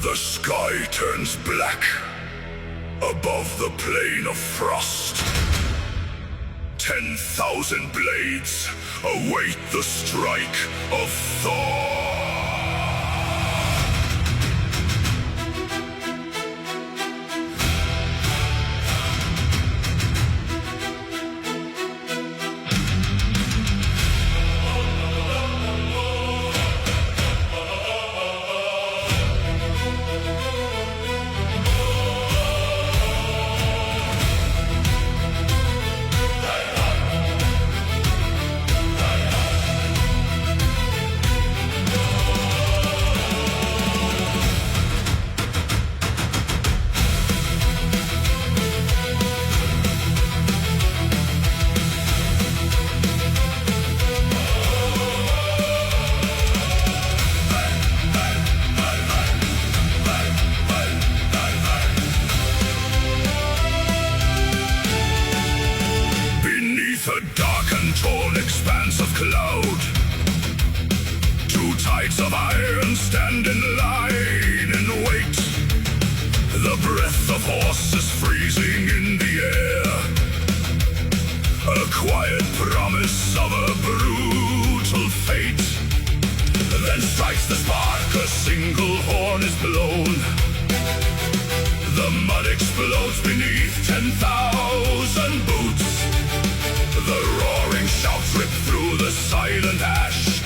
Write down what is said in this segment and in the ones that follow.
The sky turns black above the plain of frost. 10,000 blades await the strike of Thor. A dark and torn expanse of cloud, two tides of iron stand in line and wait. The breath of horses freezing in the air, a quiet promise of a brutal fate. Then strikes the spark, a single horn is blown. The mud explodes beneath 10,000 boots. The roaring shouts rip through the silent ash,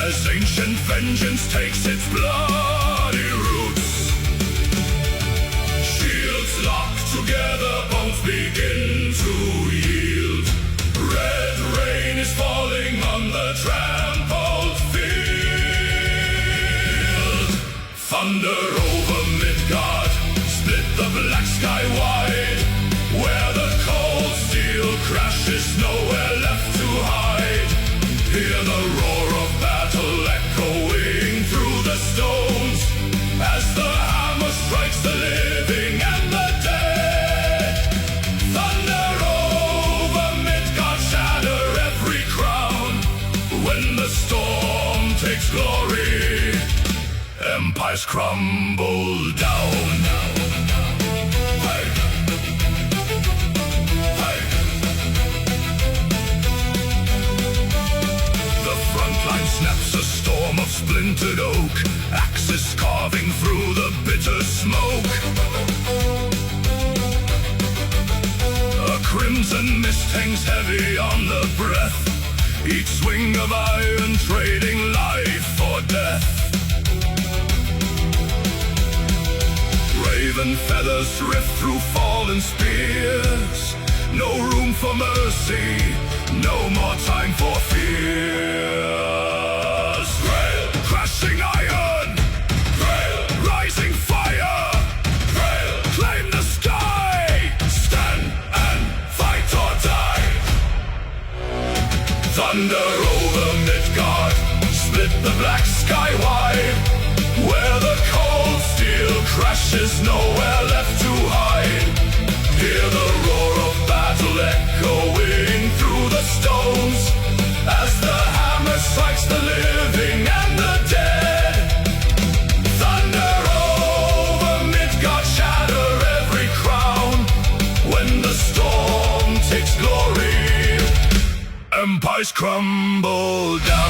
as ancient vengeance takes its bloody roots. Shields lock together, bones begin to yield. Red rain is falling on the trampled field. Thunder over Midgard, split the black sky wide. Where the cold steel crashes, nowhere left to hide. Hear the roar of battle echoing through the stones, as the hammer strikes the living and the dead. Thunder over Midgard, shatter every crown. When the storm takes glory, empires crumble down. Snaps a storm of splintered oak, axes carving through the bitter smoke. A crimson mist hangs heavy on the breath, each swing of iron trading life for death. Raven feathers rift through fallen spears, no room for mercy, no more time for fear. Crashing iron, rising fire, claim the sky, stand and fight or die. Thunder over Midgard, split the black sky wide. Where the cold steel crashes, nowhere left to hide. Hear the roar of battle echoing through the stones, as the hammer strikes the living and the dead. Thunder over Midgard, shatter every crown. When the storm takes glory, empires crumble down.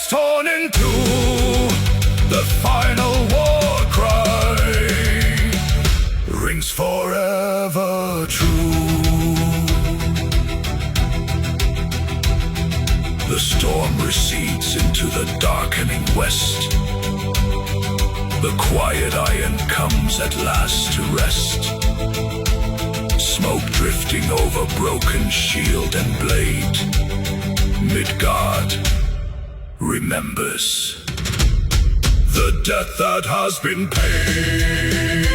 Torn in two, the final war cry rings forever true. The storm recedes into the darkening west. The quiet iron comes at last to rest. Smoke drifting over broken shield and blade. Midgard remembers the debt that has been paid.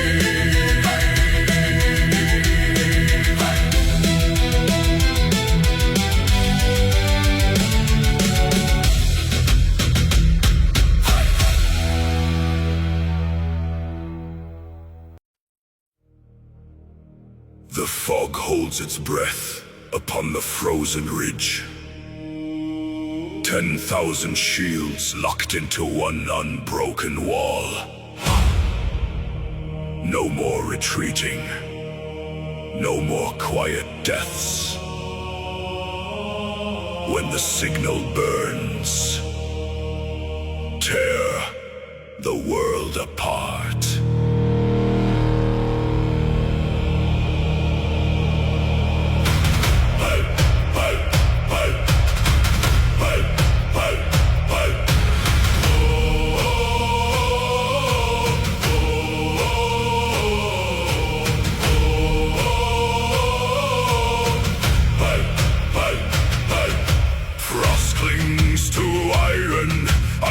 The fog holds its breath upon the frozen ridge. 10,000 shields locked into one unbroken wall. No more retreating. No more quiet deaths. When the signal burns, tear the world apart.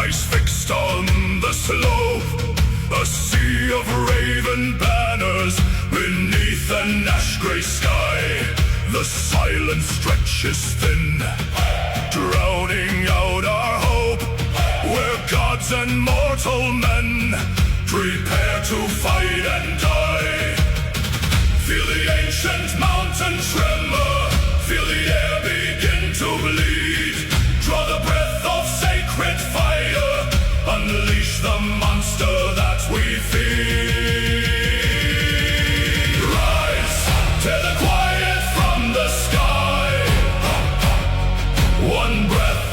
Ice fixed on the slope, a sea of raven banners beneath an ash-gray sky. The silence stretches thin, drowning out our hope, where gods and mortal men prepare to fight and die. Feel the ancient mountain tremor, feel the air begin to bleed. Draw the breath of sacred fire, unleash the monster that we feed. Rise, tear the quiet from the sky. One breath,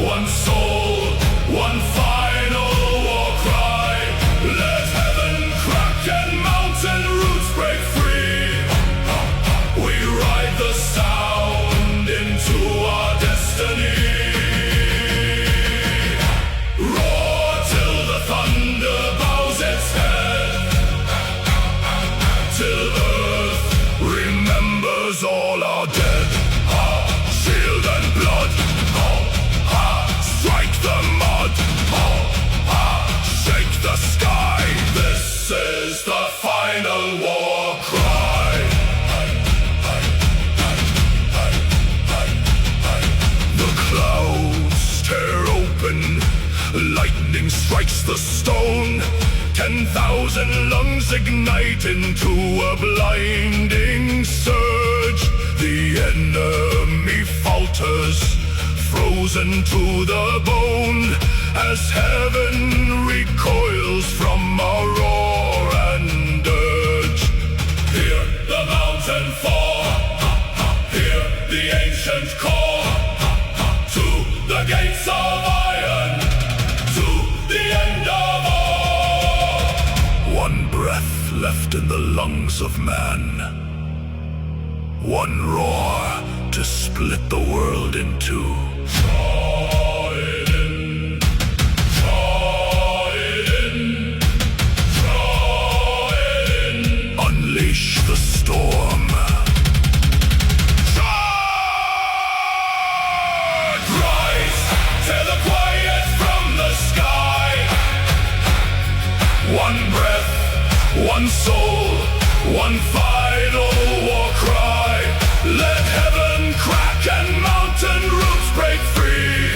one soul, one final war cry. Let heaven crack and mountain roots break free. We ride the sound into our destiny. All are dead. Shield and blood. Strike the mud. Shake the sky. This is the final war cry. The clouds tear open. Lightning strikes the stone. 10,000 lungs ignite into a blinding surge. The enemy falters, frozen to the bone, as heaven recoils from our roar and urge. Hear the mountain fall, hear the ancient call, to the gates of iron, to the end of all. One breath left in the lungs of man. One roar to split the world in two. Draw it in, draw it in, draw it in. Unleash the storm. Charge! Rise, tear the quiet from the sky. One breath, one soul, one final war cry. Let heaven crack and mountain roots break free.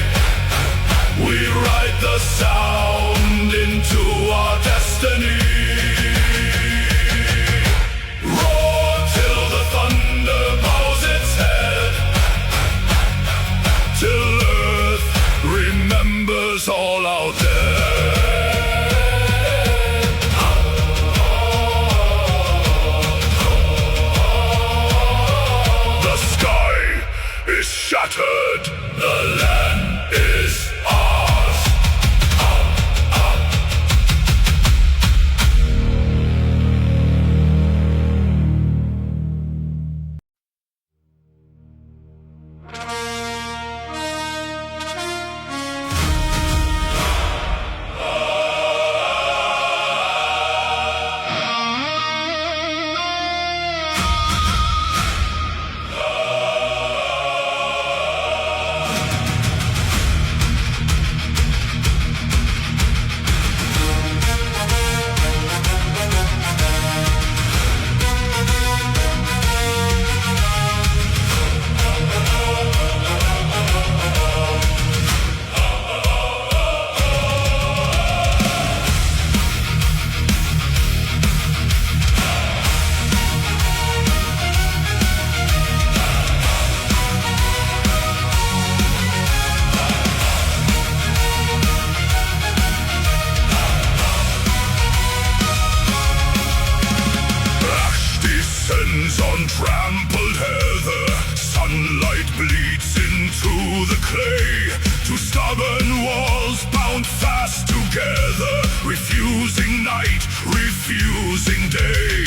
On trampled heather, sunlight bleeds into the clay. Two stubborn walls bound fast together, refusing night, refusing day.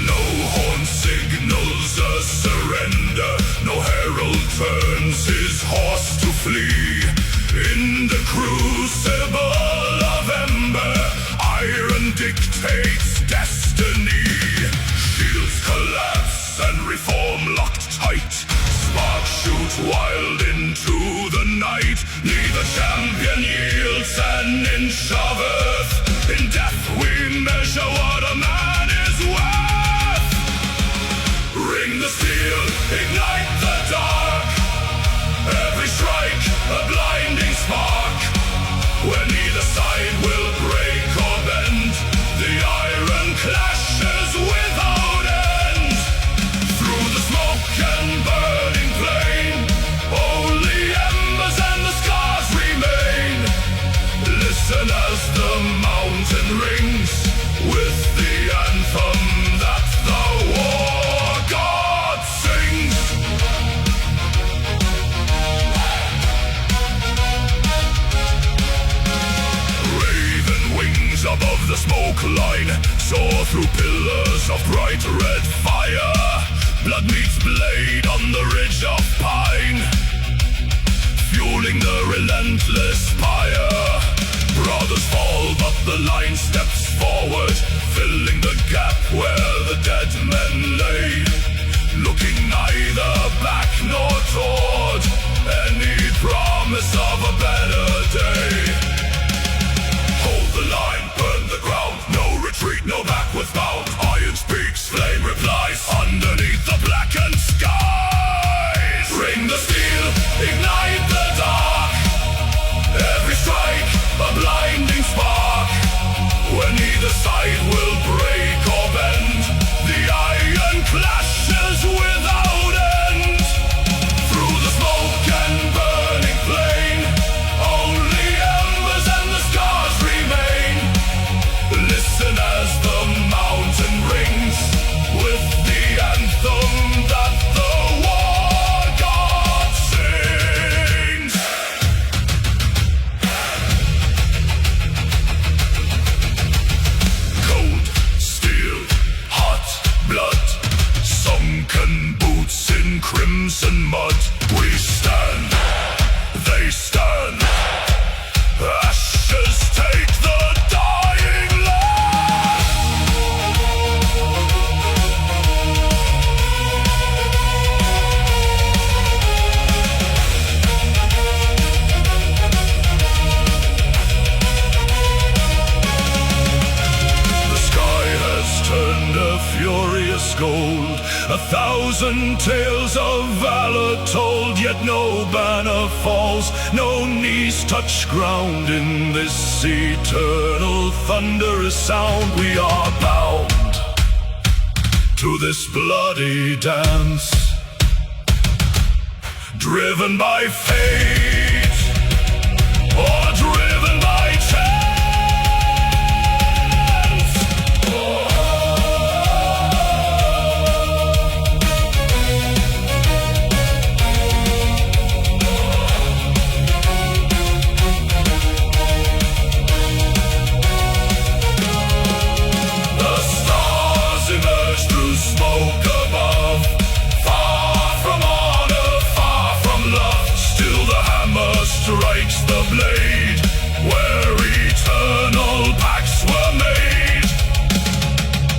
No horn signals a surrender, no herald turns his horse to flee. In the crucible of ember, iron dictates destiny. Shields collapse and reform locked tight. Sparks shoot wild into the night. Neither champion yields an inch of earth. In death we measure what a man is worth. Ring the steel, ignite the dark. Every strike a blinding spark. Where neither side will break or bend, the iron clashes without end. Through the smoke and burning plain, only embers and the scars remain. Listen as the mountain rings with the anthem that the war god sings. Raven wings above the smoke line soar through pillars of bright red fire. Blood meets blade on the ridge of pine, fueling the relentless fire. Brothers fall, but the line steps forward, filling the gap where the dead men lay. Looking neither back nor toward any promise of a better day. Hold the line, burn the ground, no retreat, no backwards bound. Iron speaks, flame replies, underneath the blackened skies. Ring the steel, ignite the dark. Every strike, a blinding spark. Where neither side will break or bend, the iron clashes without end. Through the smoke and burning plain, only embers and the scars remain. Listen as the mountain rings with the anthem that the war god sings. Cold, steel, hot blood, sunken boots in crimson mud. We stand, they stand. Ashes take the dying land. The sky has turned a furious gold, 1,000 tales of valor told, yet no banner falls, no knees touch ground. In this eternal thunderous sound we are bound to this bloody dance, driven by fate or driven by chance. The stars emerge through smoke above, far from honor, far from love. Still the hammer strikes the blade where eternal pacts were made.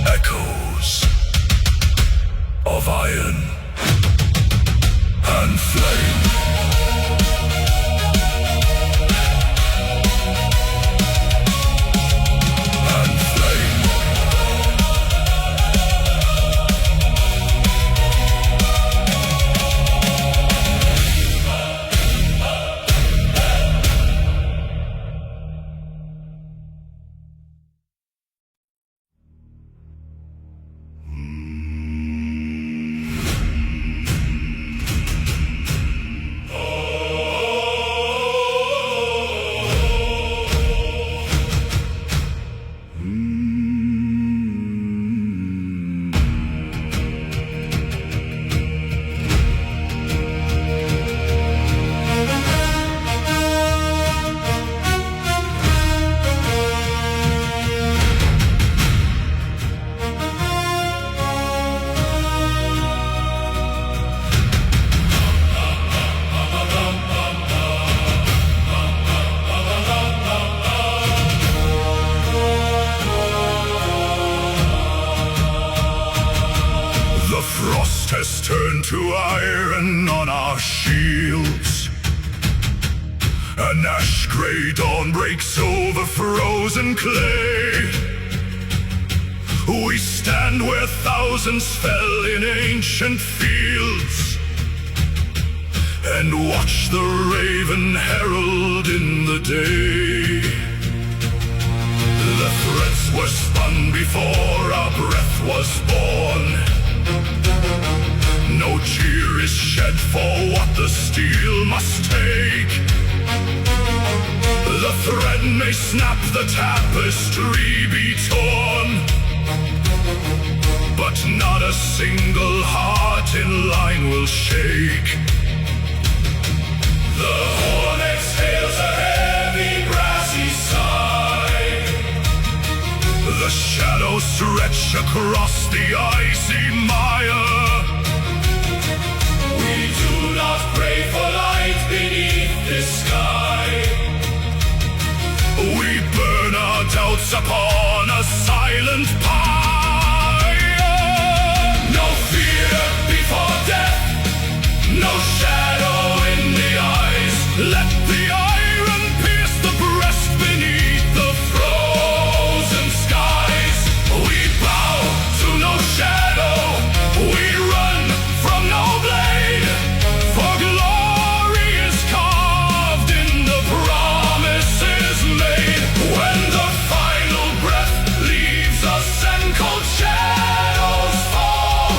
Echoes of iron and flame. And flame. Oh. to iron on our shields. An ash-gray dawn breaks over frozen clay. We stand where thousands fell in ancient fields, and watch the raven herald in the day. The threads were spun before our breath was born. No tear is shed for what the steel must take. The thread may snap, the tapestry be torn, but not a single heart in line will shake. The horn exhales a heavy grassy sigh. The shadows stretch across the icy mire. We do not pray for light beneath this sky. We burn our doubts upon a silent pyre. No fear before death, no shadow in the eyes. Let the iron pierce the breast beneath the frozen skies. We bow to no shadow, we run from no blade, for glory is carved in the promises made. When the final breath leaves us and cold shadows fall,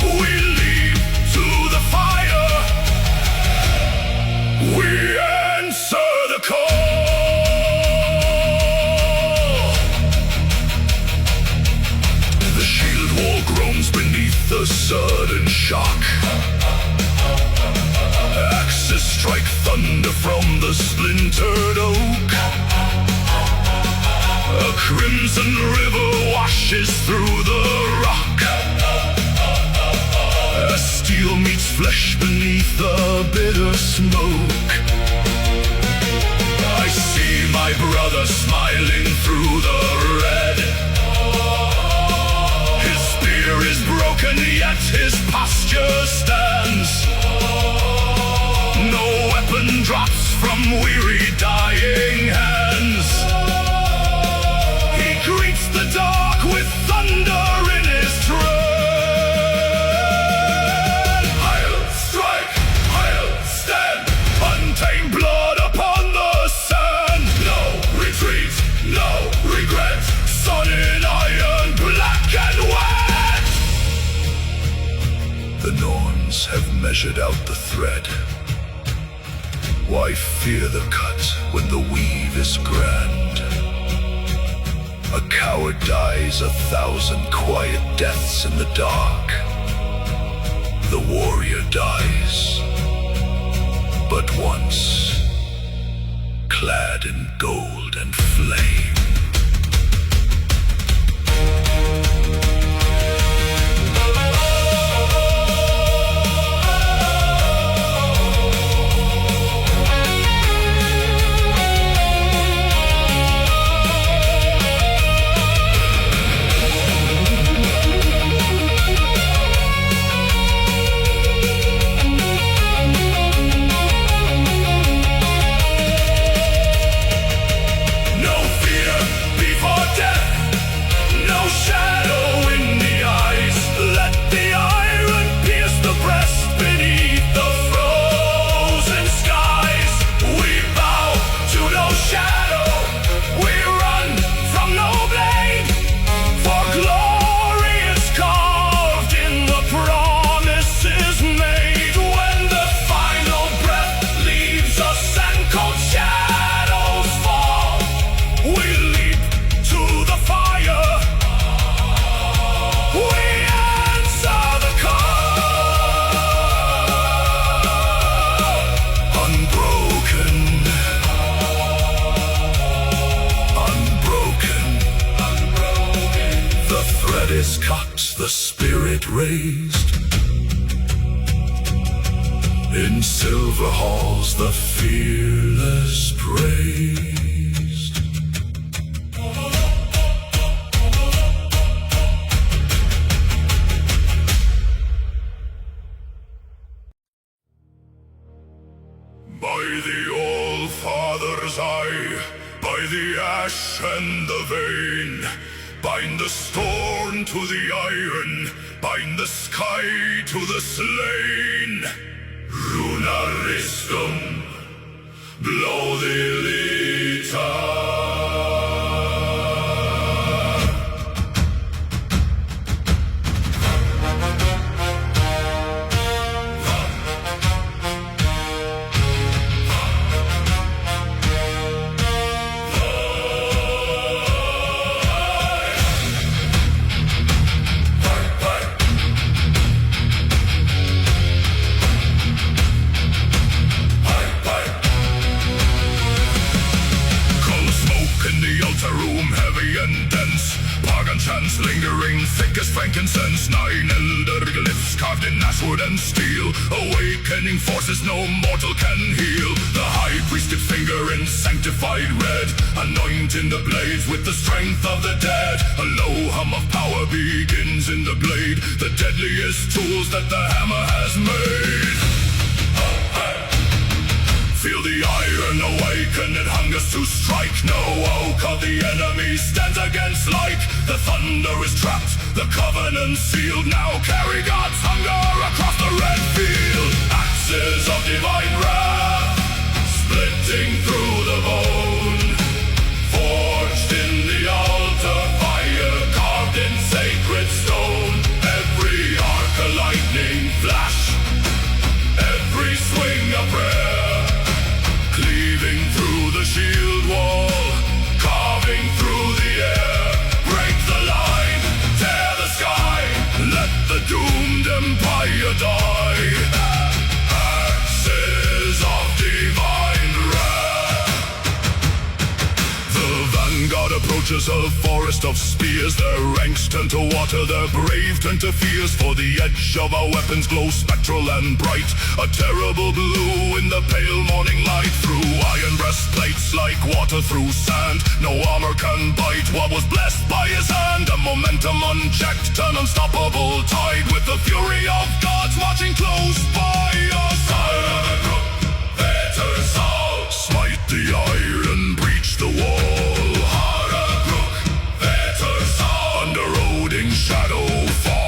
we leap to the fire. We answer the call. The shield wall groans beneath the sudden shock. Axes strike thunder from the splintered oak. A crimson river washes through the rock. Steel meets flesh beneath the bitter smoke. I see my brother smiling through the red. His spear is broken, yet his posture stands. No weapon drops from weary dying hands. He greets the dark with thunder in his tread. Untamed blood upon the sand. No retreat, no regret. Sun in iron, black and wet. The Norns have measured out the thread. Why fear the cut when the weave is grand? A coward dies 1,000 quiet deaths in the dark. The warrior dies but once, clad in gold and flame. Is cut, the spirit raised. In silver halls the fearless praise. Father's eye, by the ash and the vein. Bind the storm to the iron, bind the sky to the slain. Runaristum, blow the lita. Room heavy and dense, pagan chants lingering thick as frankincense. 9 elder glyphs carved in ashwood and steel, awakening forces no mortal can heal. The high priest's finger in sanctified red, anointing the blades with the strength of the dead. A low hum of power begins in the blade, the deadliest tools that the hammer has made. Feel the iron awaken, it hungers to strike. No oak of the enemy stands against light. The thunder is trapped, the covenant sealed. Now carry God's hunger across the red field. Axes of divine wrath, splitting through the bone. Forged in the altar, fire carved in sacred stone. Every arc a lightning flash, every swing a prayer. Cleaving through the shield wall, carving through the air. Break the line, tear the sky, let the doomed empire die. Axes of divine wrath. The vanguard approaches a forest of spears. Their ranks turn to water, their brave turn to fears. For the edge of our weapons glows spectral and bright, a terrible blue in the pale morning light. Through iron breastplates like water through sand, no armor can bite what was blessed by his hand. A momentum unchecked, an unstoppable tide, with the fury of gods marching close by us. Smite the iron, breach the wall. Under Odin's shadow fall.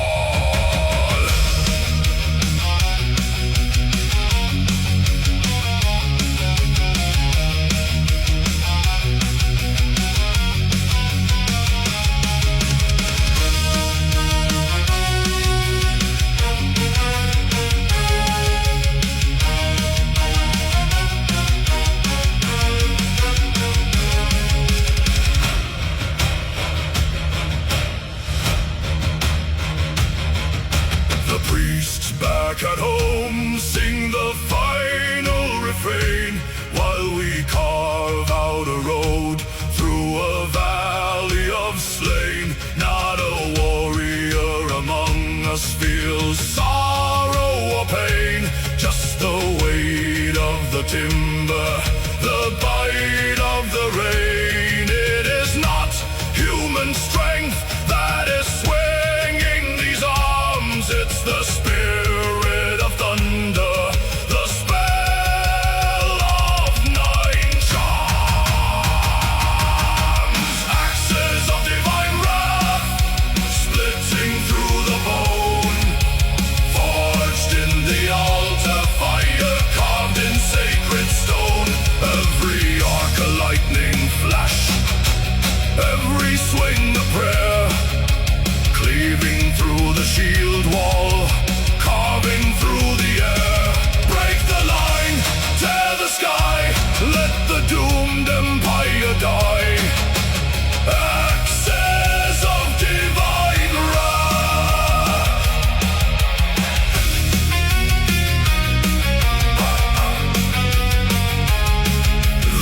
Back at home, sing the final refrain, while we carve out a road through a valley of slain. Not a warrior among us feels sorrow or pain, just the weight of the timber, the bite of the rain. It is not human strength that is swinging these arms, it's the spirit of thunder, the spell of 9 charms. Axes of divine wrath, splitting through the bone. Forged in the altar, fire carved in sacred stone. Every arc a lightning flash, every swing a prayer. Cleaving through the shield wall, carving through the air. Break the line, tear the sky, let the doomed empire die. Axes of divine wrath.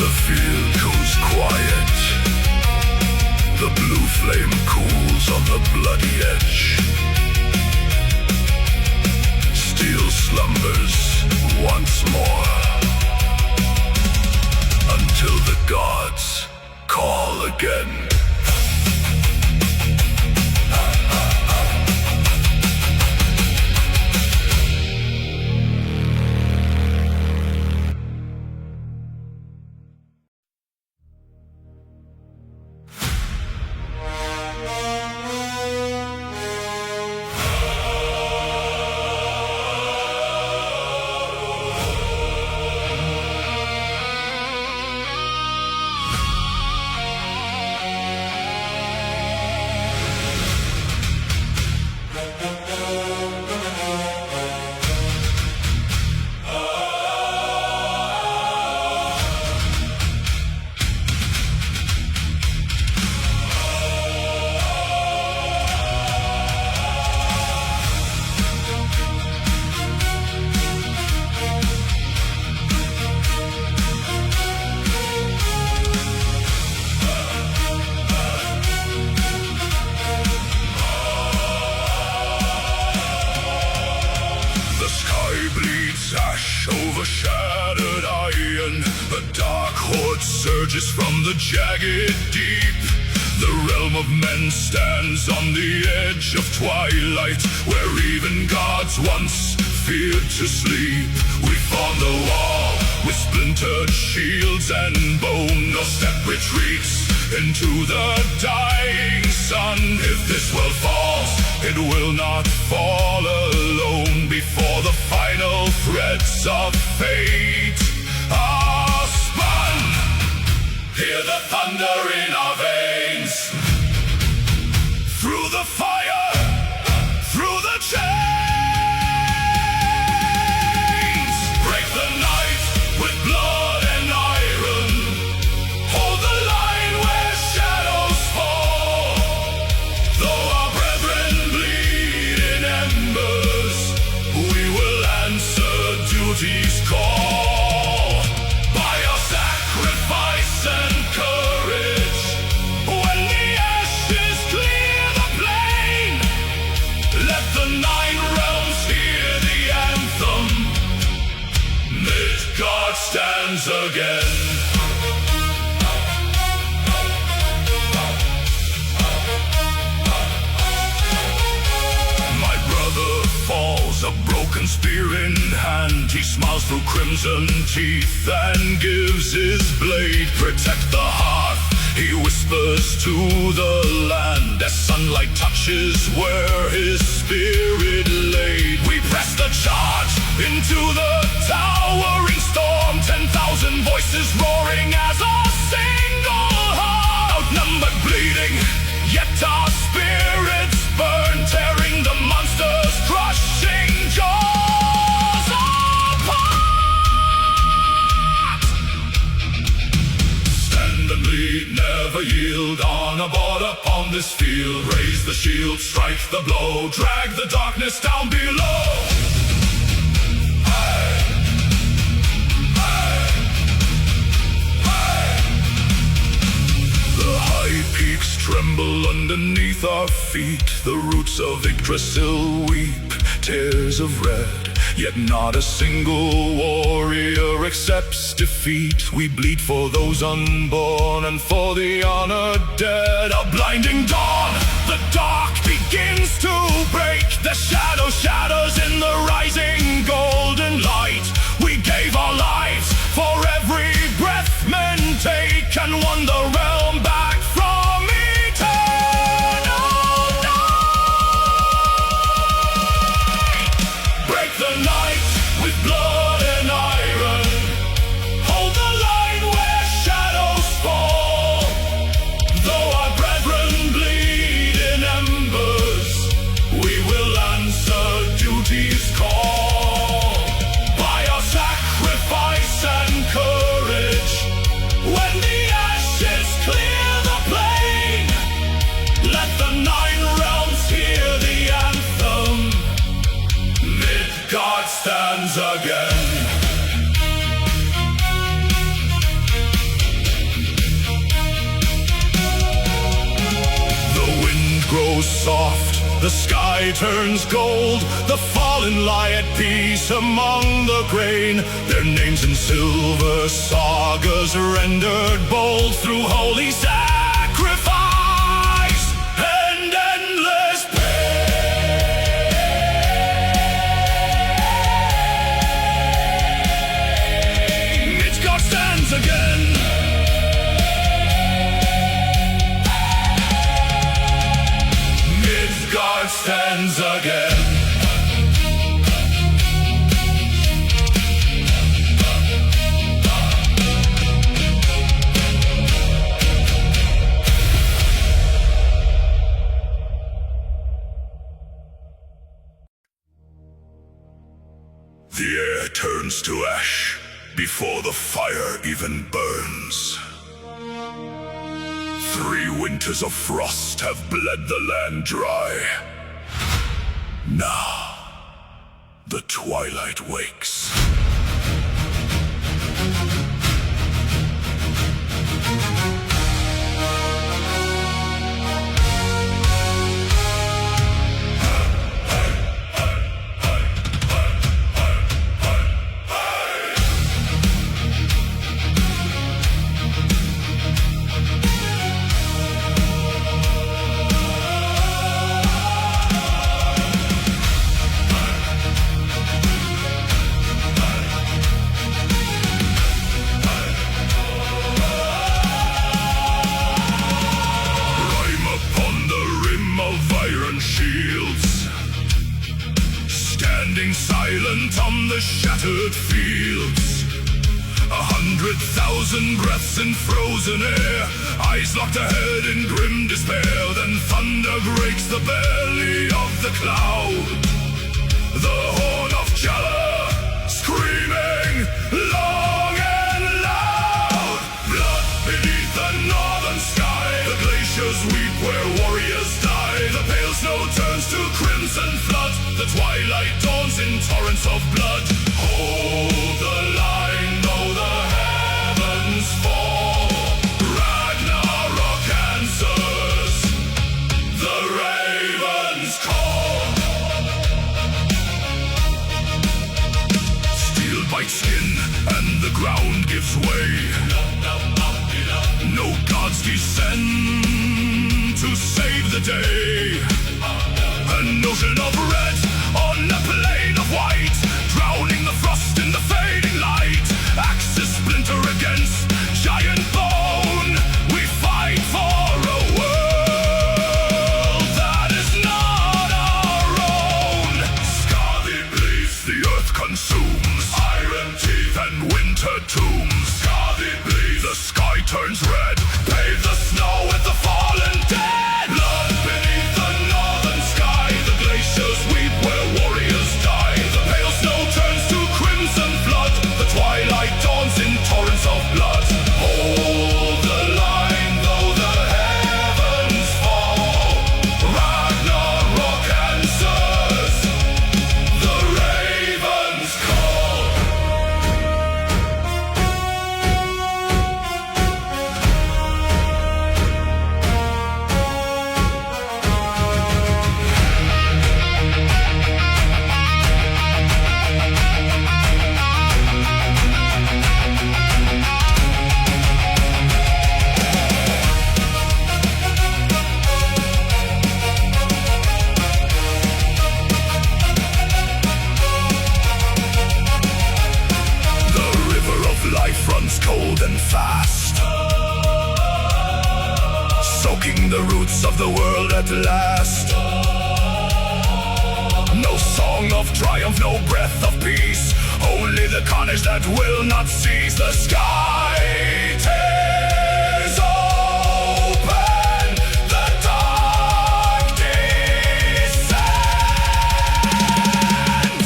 The field goes quiet, the blue flame cools on the bloody edge. Steel slumbers once more, until the gods call again. dark horde surges from the jagged deep. The realm of men stands on the edge of twilight, where even gods once feared to sleep. We form the wall with splintered shields and bone. No step retreats into the dying sun. If this world falls, it will not fall alone. Before the final threads of fate are spun, hear the thunder in our veins. Through the fire, through the chains, break the night with blood and iron. Hold the line where shadows fall. Though our brethren bleed in embers, we will answer duty's call. By our sacrifice and courage, when the ashes clear the plain, let the 9 realms hear the anthem. Midgard stands again. My brother falls, a broken spear in hand. He smiles through crimson teeth and gives his blade. Protect the hearth, he whispers to the land, as sunlight touches where his spirit laid. We press the charge into the towering storm, 10,000 voices roaring as a single heart. Outnumbered, bleeding, yet our spirits burn, tearing the monsters, crushing jaws apart. Stand and bleed, never yield. On a border upon this field, raise the shield, strike the blow, drag the darkness down below. The high peaks tremble underneath our feet. The roots of Yggdrasil weep tears of red. Yet not a single warrior accepts defeat. We bleed for those unborn and for the honored dead. A blinding dawn, the dark begins to break. The shadow shatters in the rising golden light. We gave our lives for every breath men take, and won the realm back from eternal night. Break the night with blood and iron. Hold the line where shadows fall. Though our brethren bleed in embers, we will answer duty's call. By our sacrifice and courage, when the ashes clear the plain, let the 9 realms hear the anthem. Midgard stands again. The wind grows soft, the sky turns gold. The fallen lie at peace among the grain. Their names in silver sagas rendered bold through holy sacrifice and endless pain. Midgard stands again. Midgard stands again. The air turns to ash before the fire even burns. 3 winters of frost have bled the land dry. Now, the twilight wakes. standing silent on the shattered fields. 100,000 breaths in frozen air, eyes locked ahead in grim despair. Then thunder breaks the belly of the cloud. The horn of Jala, screaming long and loud. Blood beneath the northern sky, the glaciers weep where warriors die. The pale snow turns to crimson flood, the twilight dawns in torrents of blood. Hold the line though the heavens fall, Ragnarok answers, the ravens call. Steel bites skin and the ground gives way. No gods descend to save the day. An ocean of red on a plain of white, drowning the frost in the fading light. Axes splinter against giant bone. We fight for a world that is not our own. Scarlet bleeds, the earth consumes, iron teeth and winter tombs. Scarlet bleeds, the sky turns red, pave the snow with the fallen dead. Blood beneath the northern sky, the glaciers weep where warriors die. The pale snow turns to crimson flood, the twilight dawns in torrents of blood. Hold the line though the heavens fall, Ragnarok answers, the ravens call. Life runs cold and fast, soaking the roots of the world at last. No song of triumph, no breath of peace, only the carnage that will not cease. The sky tears open, the dark descends.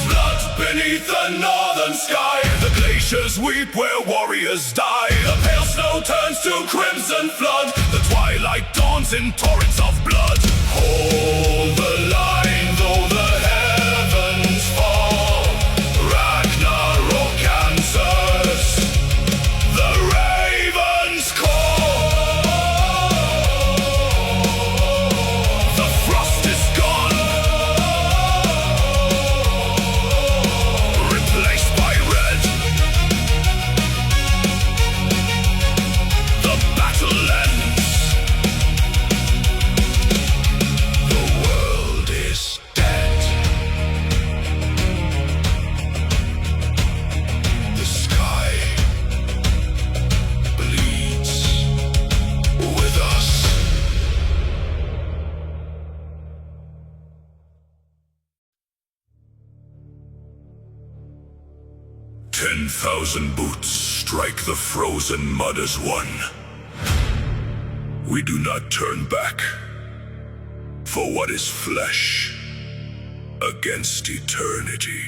Blood beneath the northern sky, the glaciers weep where warriors die. The pale snow turns to crimson flood, the twilight dawns in torrents of blood. Hold the line though the heavens fall, Ragnarok answers, the ravens call. The frost is gone, replaced by red. The battle ends, the world is dead. The sky bleeds with us. 10,000 boots strike the frozen mud as one. We do not turn back, for what is flesh against eternity?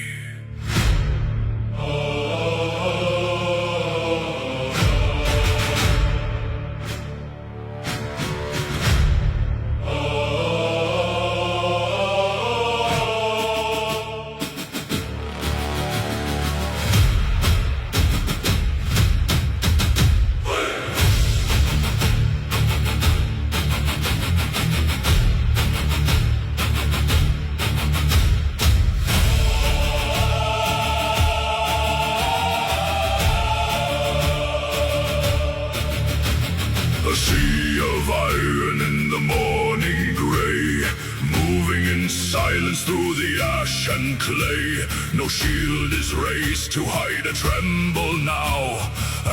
A sea of iron in the morning gray, moving in silence through the ash and clay. No shield is raised to hide a tremble now.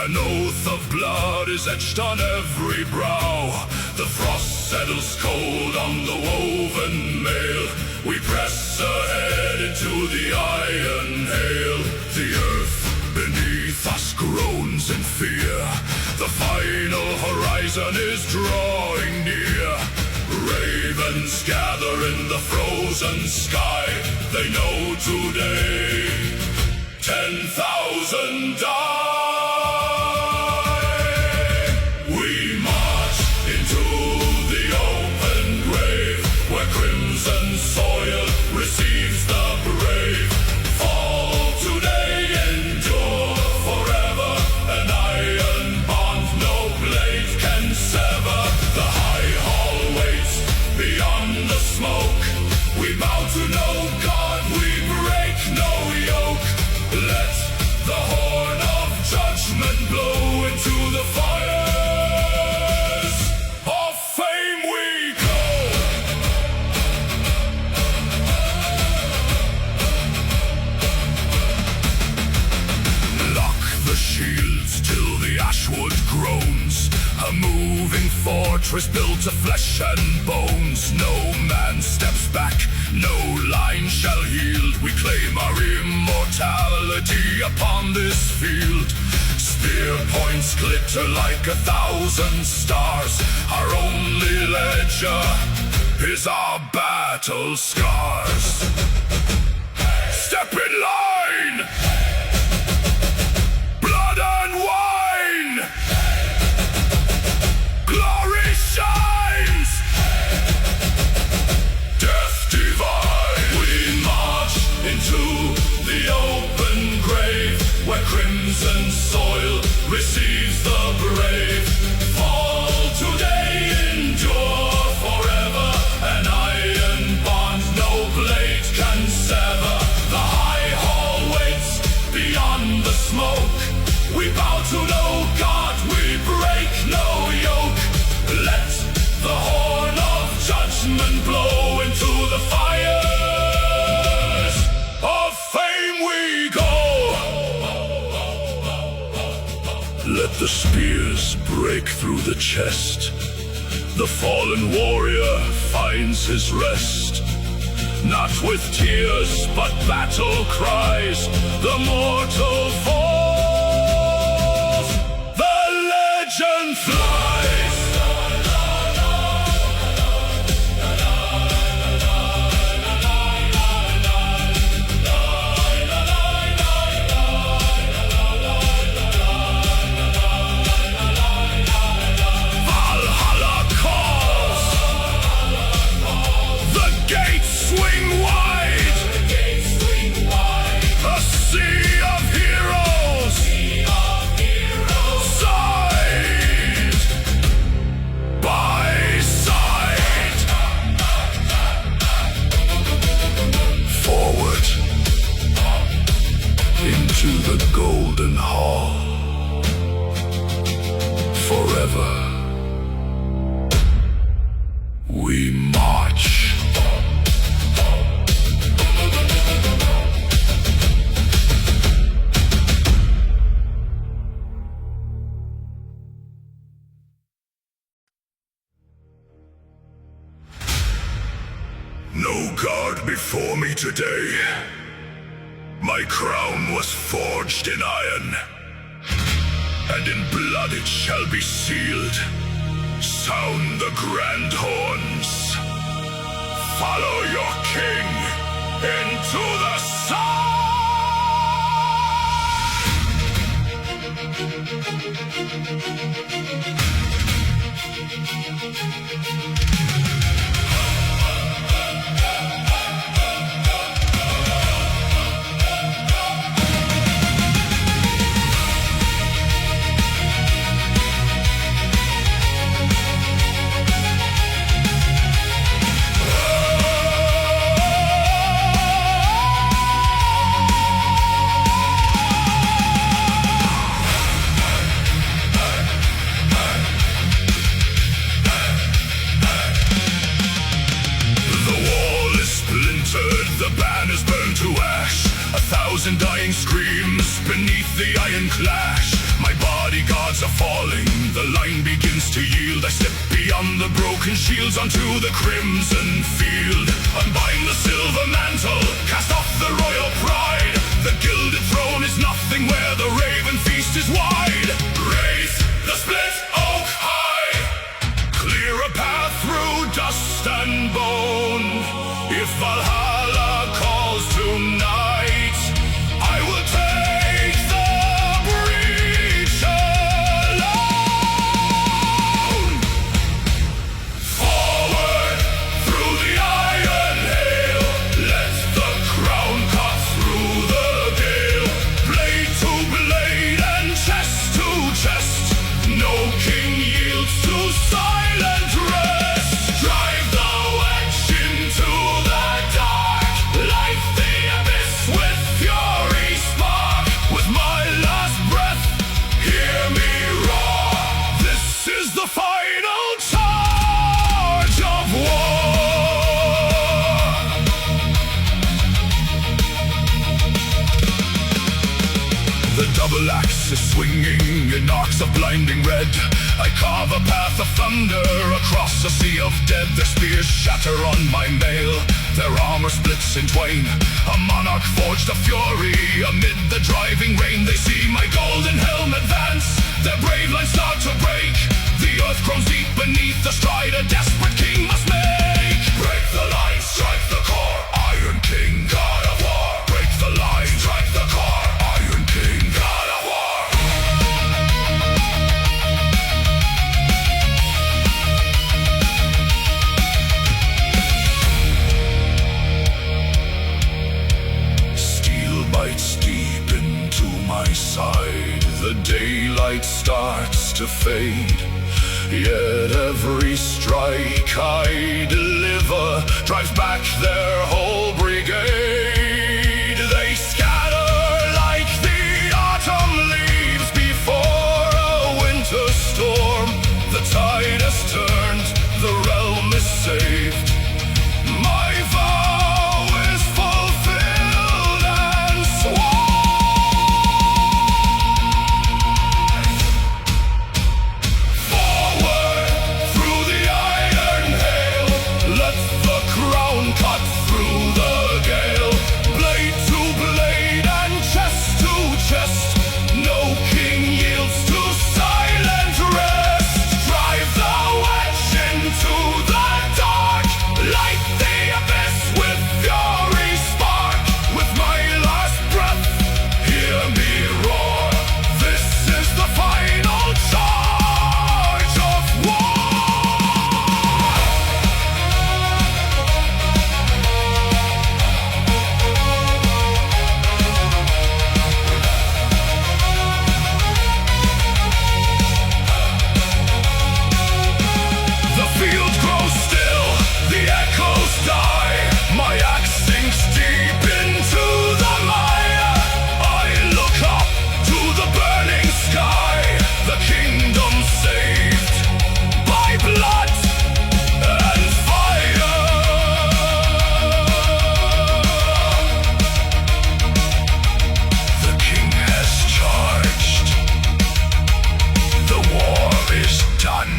An oath of blood is etched on every brow. The frost settles cold on the woven mail. We press ahead into the iron hail. The earth beneath us groans in fear. The final horizon is drawing near. Ravens gather in the frozen sky. They know today 10,000 die. We march into the open grave, where crimson soil receives the brave. Fall today, endure forever. An iron bond no blade can sever. The high hall waits beyond the smoke. We bow to no God, we break no yoke. Let the horn of judgment blow into the fires of fame we go. Lock the shields till the ashwood groans. A moving fortress built of flesh and bones. No man steps back, no line shall yield. We claim our immortality upon this field. Spear points glitter like 1,000 stars. Our only ledger is our battle scars. Step in line! Blood and wine! Glory shines! Death divine! We march into the open grave, where crimson soil receives the brave. Fall today, endure forever. An iron bond no blade can sever. The high hall waits beyond the smoke. We bow to no God, we break no yoke. Let the horn of judgment blow into the fires of fame we go. Let the spears break through the chest. The fallen warrior finds his rest. Not with tears, but battle cries. The mortal falls. The legend flies. Valhalla calls. The gates swing wide. A sea of heroes. Side by side. Forward into the golden hall. Forever we march. No guard before me today. My crown was forged in iron, and in blood it shall be sealed. Sound the grand horns. Follow your king into the sun. 1,000 dying screams beneath the iron clash. My bodyguards are falling, the line begins to yield. I step beyond the broken shields onto the crimson field. Unbind the silver mantle, cast off the royal pride. The gilded throne is nothing where the raven feast is wide. Raise the split oak high, clear a path through dust and bone. If Valhalla calls tonight, I will take the breach alone. Forward through the iron hail, let the crown cut through the gale. Blade to blade and chest to chest, no king yields to silent rest. Drive the wedge into the dark, light the abyss with fury spark. With my last breath, hear me roar. This is the final charge of war. The double axe is swinging in arcs of blinding red. I carve a path of thunder across a sea of dead. Their spears shatter on my mail, their armor splits in twain. A monarch forged of fury amid the driving rain. They see my golden helm advance, their brave lines start to break. The earth groans deep beneath the stride a desperate king must make. Break the line, strike the core, Iron King, God of War. Break the line, strike the core, Iron King, God of War. Bites deep into my side. The daylight starts to fade, yet every strike I deliver drives back their whole brigade. They scatter like the autumn leaves before a winter storm. The tide has turned, the realm is saved. My vow is fulfilled and sworn. Forward through the iron hail, let the crown cut through the gale. Blade to blade and chest to chest, no king yields to silent rest. Drive the wedge into the dark, light the abyss with fury spark. With my last breath, hear me roar. This is the final charge of war. The field grows still, the echoes die. My axe sinks deep into the mire. I look up to the burning sky, the kingdom saved by blood and fire. The king has charged. The war is done.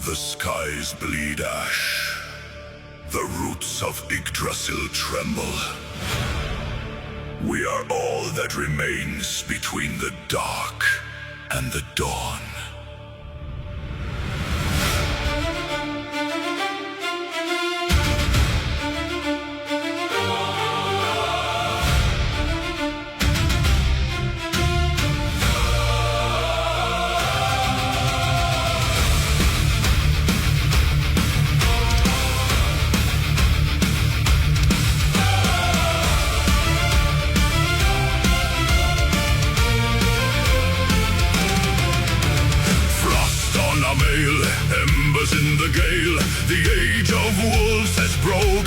The skies bleed ash, the roots of Yggdrasil tremble. We are all that remains between the dark and the dawn.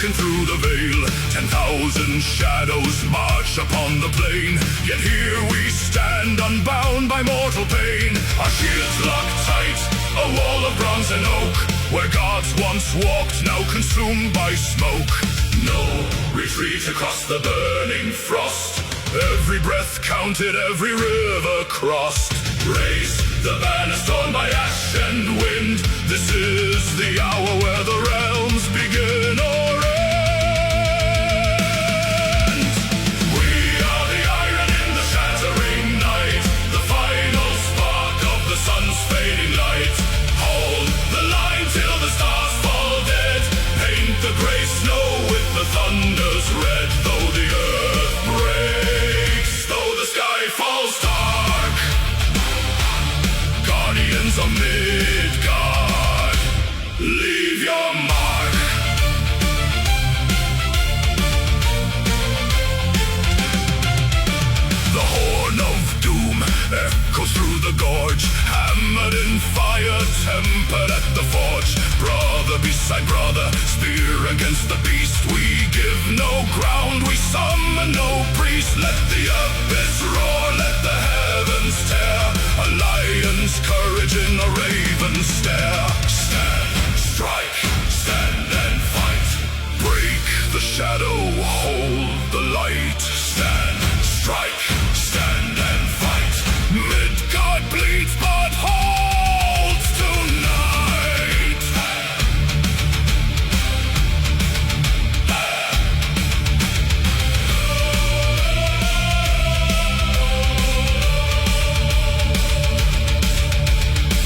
broken through the veil. 10,000 shadows march upon the plain, yet here we stand unbound by mortal pain. Our shields locked tight, a wall of bronze and oak, where gods once walked, now consumed by smoke. No retreat across the burning frost, every breath counted, every river crossed. Raise the banners torn by ash and wind, this is the hour where the realms begin or end. We are the iron in the shattering night, the final spark of the sun's fading light. Hold the line till the stars fall dead, paint the gray snow with the thunder's red. Though the earth breaks, though the sky falls dark, guardians of Midgard, leave your mark. The horn of doom echoes through the gorge, hammered in fire, tempered at the forge. Brother beside brother, spear against the beast. We give no ground, we summon no priest. Let the abyss roar, let the heavens tear, a lion's courage in a raven's stare. Stand, strike, stand and fight, break the shadow, hold the light. Stand, strike, stand and fight, Midgard bleeds but holds tonight.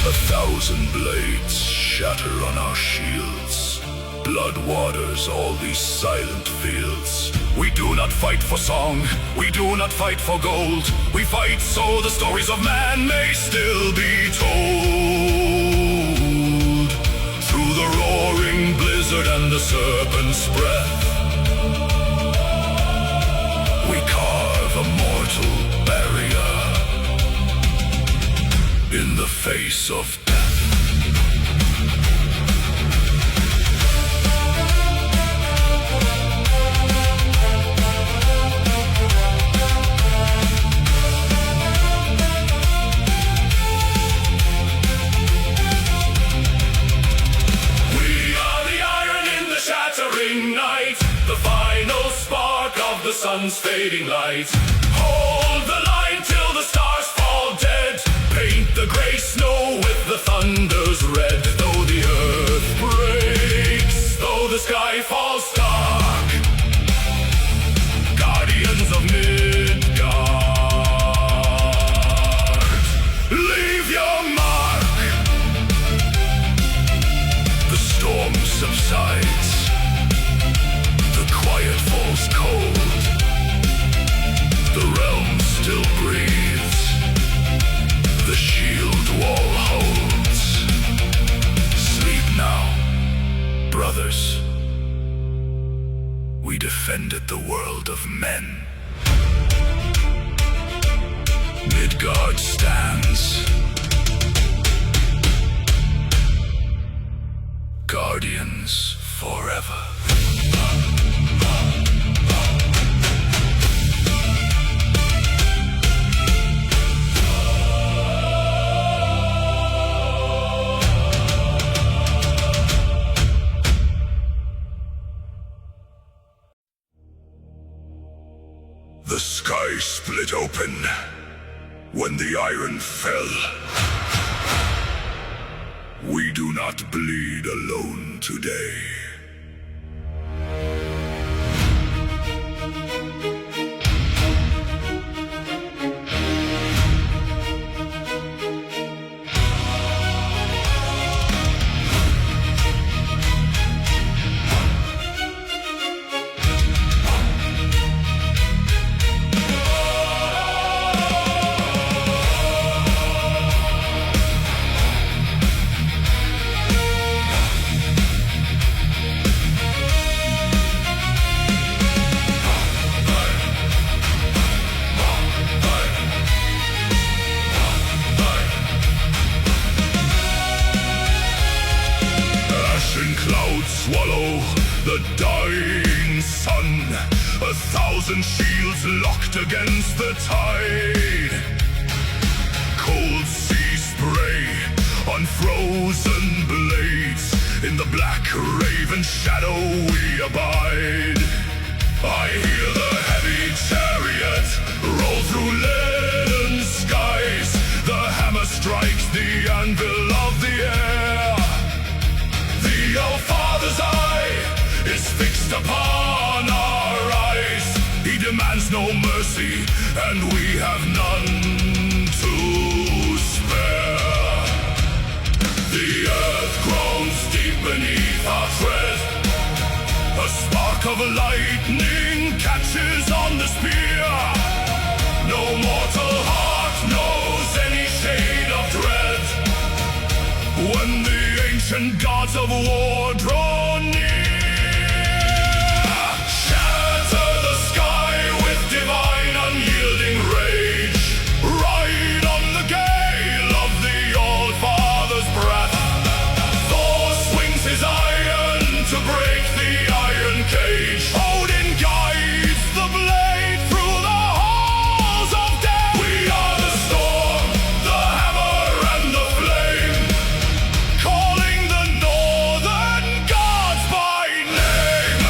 1,000 blades shatter on our shields, blood waters all these silent fields. We do not fight for song, we do not fight for gold, we fight so the stories of man may still be told. Through the roaring blizzard and the serpent's breath, we carve a mortal barrier in the face of death. Night, the final spark of the sun's fading light. Hold the line till the stars fall dead, paint the gray snow with the thunder's red. Though the earth breaks, though the sky falls dark, guardians of Midgard, leave your mark. The storm subsides, quiet falls cold, the realm still breathes, the shield wall holds. Sleep now, brothers. We defended the world of men. Midgard stands, guardians forever. The sky split open when the iron fell. We do not bleed alone today. the dying sun. 1,000 shields locked against the tide. Cold sea spray on frozen blades. In the black raven shadow we abide. I hear the heavy chariot roll through leaden skies. The hammer strikes the anvil of the air. The All-Father's eye is fixed upon our eyes. He demands no mercy, and we have none to spare. The earth groans deep beneath our tread. A spark of lightning catches on the spear. No mortal heart knows any shade of dread when the ancient gods of war draw near. Shatter the sky with divine unyielding rage. Ride on the gale of the All-Father's breath. Thor swings his iron to break the iron cage. Odin guides the blade through the halls of death. We are the storm, the hammer and the flame, calling the northern gods by name.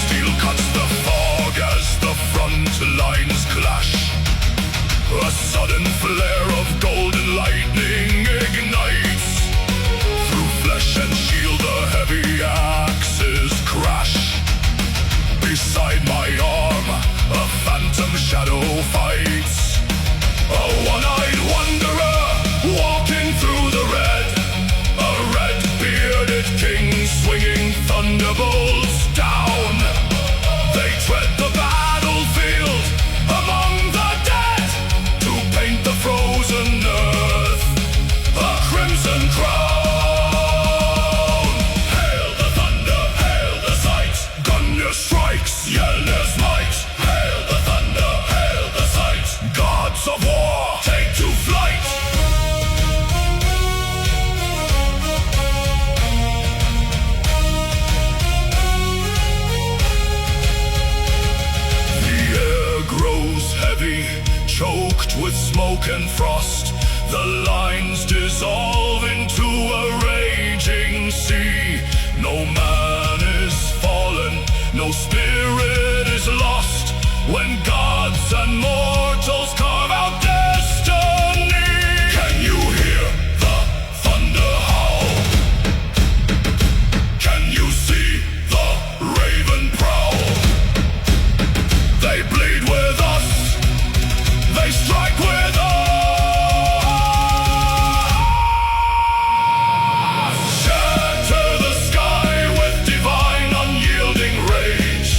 Steel cuts the fog as the front lines clash. A sudden flare of golden lightning ignites. Through flesh and shield the heavy axes crash. Beside my arm a phantom shadow fights. A one-eyed wanderer walking through the red. A red-bearded king swinging thunderbolts down. They tread the battlefield among the dead to paint the frozen earth a crimson crown. Hail the thunder, hail the sight. Gungnir strikes, Yelnir's might. Hail the thunder, hail the sight. Gods of war, take to flight. The air grows heavy, choked with smoke and frost. The lines dissolve into a raging sea. No man is fallen, no spirit is lost. When gods and mortals carve out destiny. Can you hear the thunder howl? Can you see the raven prowl? They bleed with us, they strike with us. Shatter the sky with divine unyielding rage.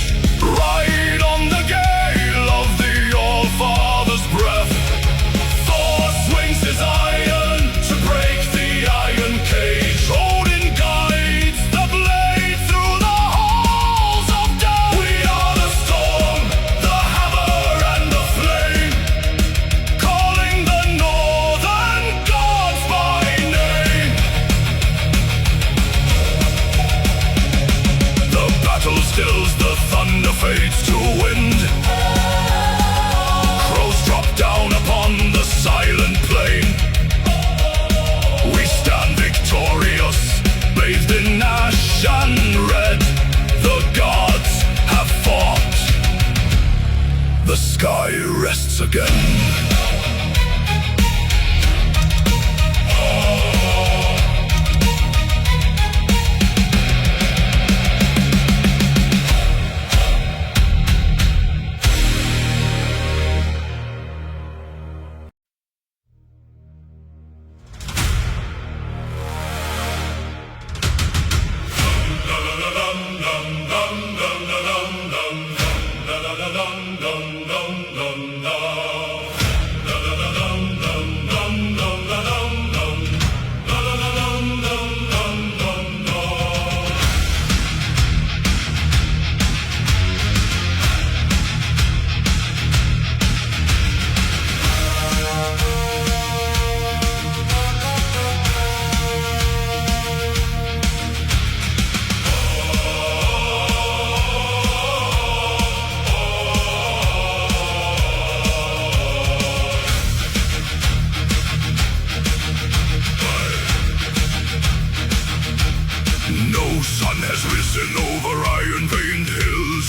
Rising over iron-veined hills,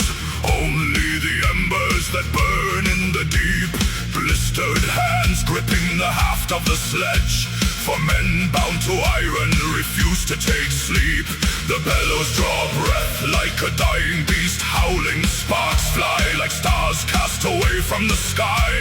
only the embers that burn in the deep. Blistered hands gripping the haft of the sledge, for men bound to iron refuse to take sleep. The bellows draw breath like a dying beast howling. Sparks fly like stars cast away from the sky.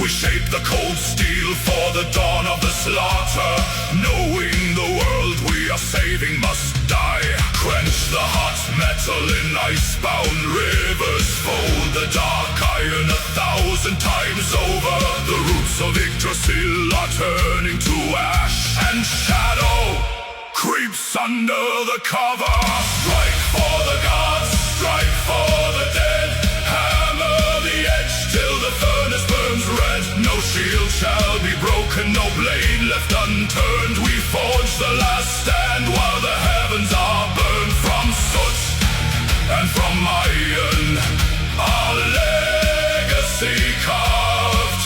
We shape the cold steel for the dawn of the slaughter, knowing the world we are saving must die. Quench the hot metal in ice-bound rivers, fold the dark iron 1,000 times over. The roots of Yggdrasil are turning to ash, and shadow creeps under the cover. Strike for the gods, strike for the dead. Hammer the edge till the furnace burns red. No shield shall be broken, no blade left unturned. We forge the last stand while the heavens are burned. From soot and from iron, our legacy carved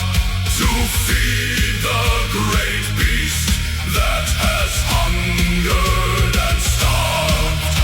to feed the great beast that has hungered and starved.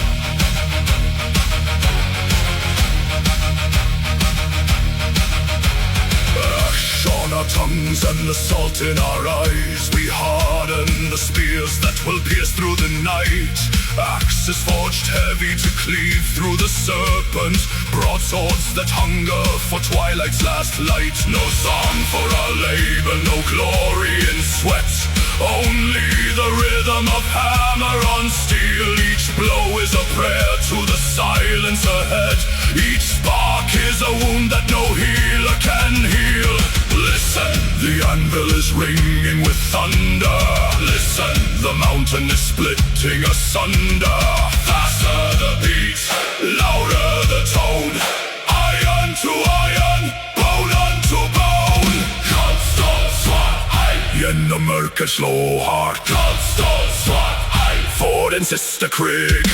Ash on our tongues and the salt in our eyes, we harden the spears that will pierce through the night. Axes forged heavy to cleave through the serpent, broadswords that hunger for twilight's last light. No song for our labor, no glory in sweat, only the rhythm of hammer on steel. Each blow is a prayer to the silence ahead. Each spark is a wound that no healer can heal. Listen, the anvil is ringing with thunder. Listen, the mountain is splitting asunder. Faster the beat, louder the tone. Iron to iron, bone unto bone. Konstant svart hej, gjennom mørket slå hardt. Konstant svart hej, for den siste krig.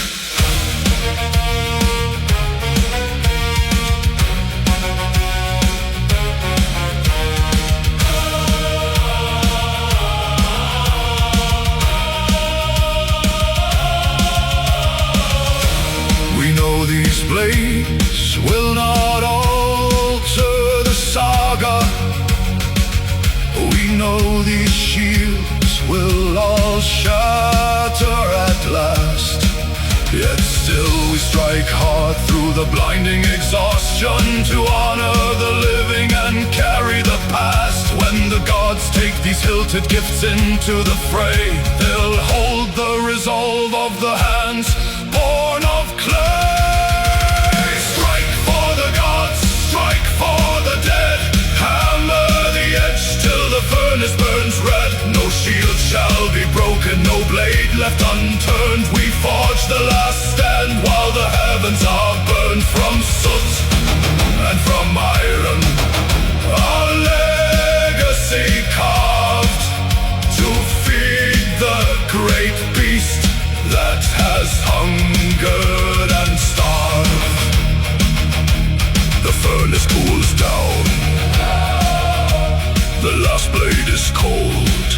These blades will not alter the saga. We know these shields will all shatter at last. Yet still we strike hard through the blinding exhaustion, to honor the living and carry the past. When the gods take these hilted gifts into the fray, they'll hold the resolve of the hands born of clay. Strike for the dead, hammer the edge till the furnace burns red. No shield shall be broken, no blade left unturned. We forge the last stand while the heavens are burned. From soot and from iron, our legacy carved to feed the great beast that has hungered and starved. The furnace cools down, the last blade is cold,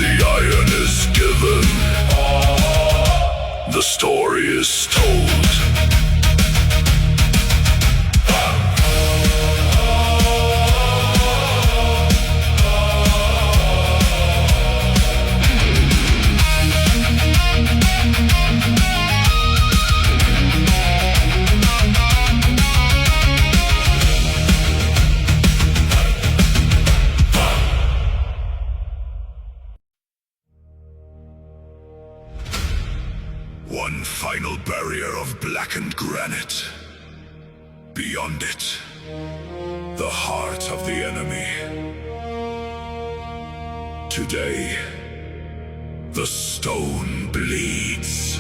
the iron is given, the story is told. One final barrier of blackened granite. Beyond it, the heart of the enemy. Today, the stone bleeds.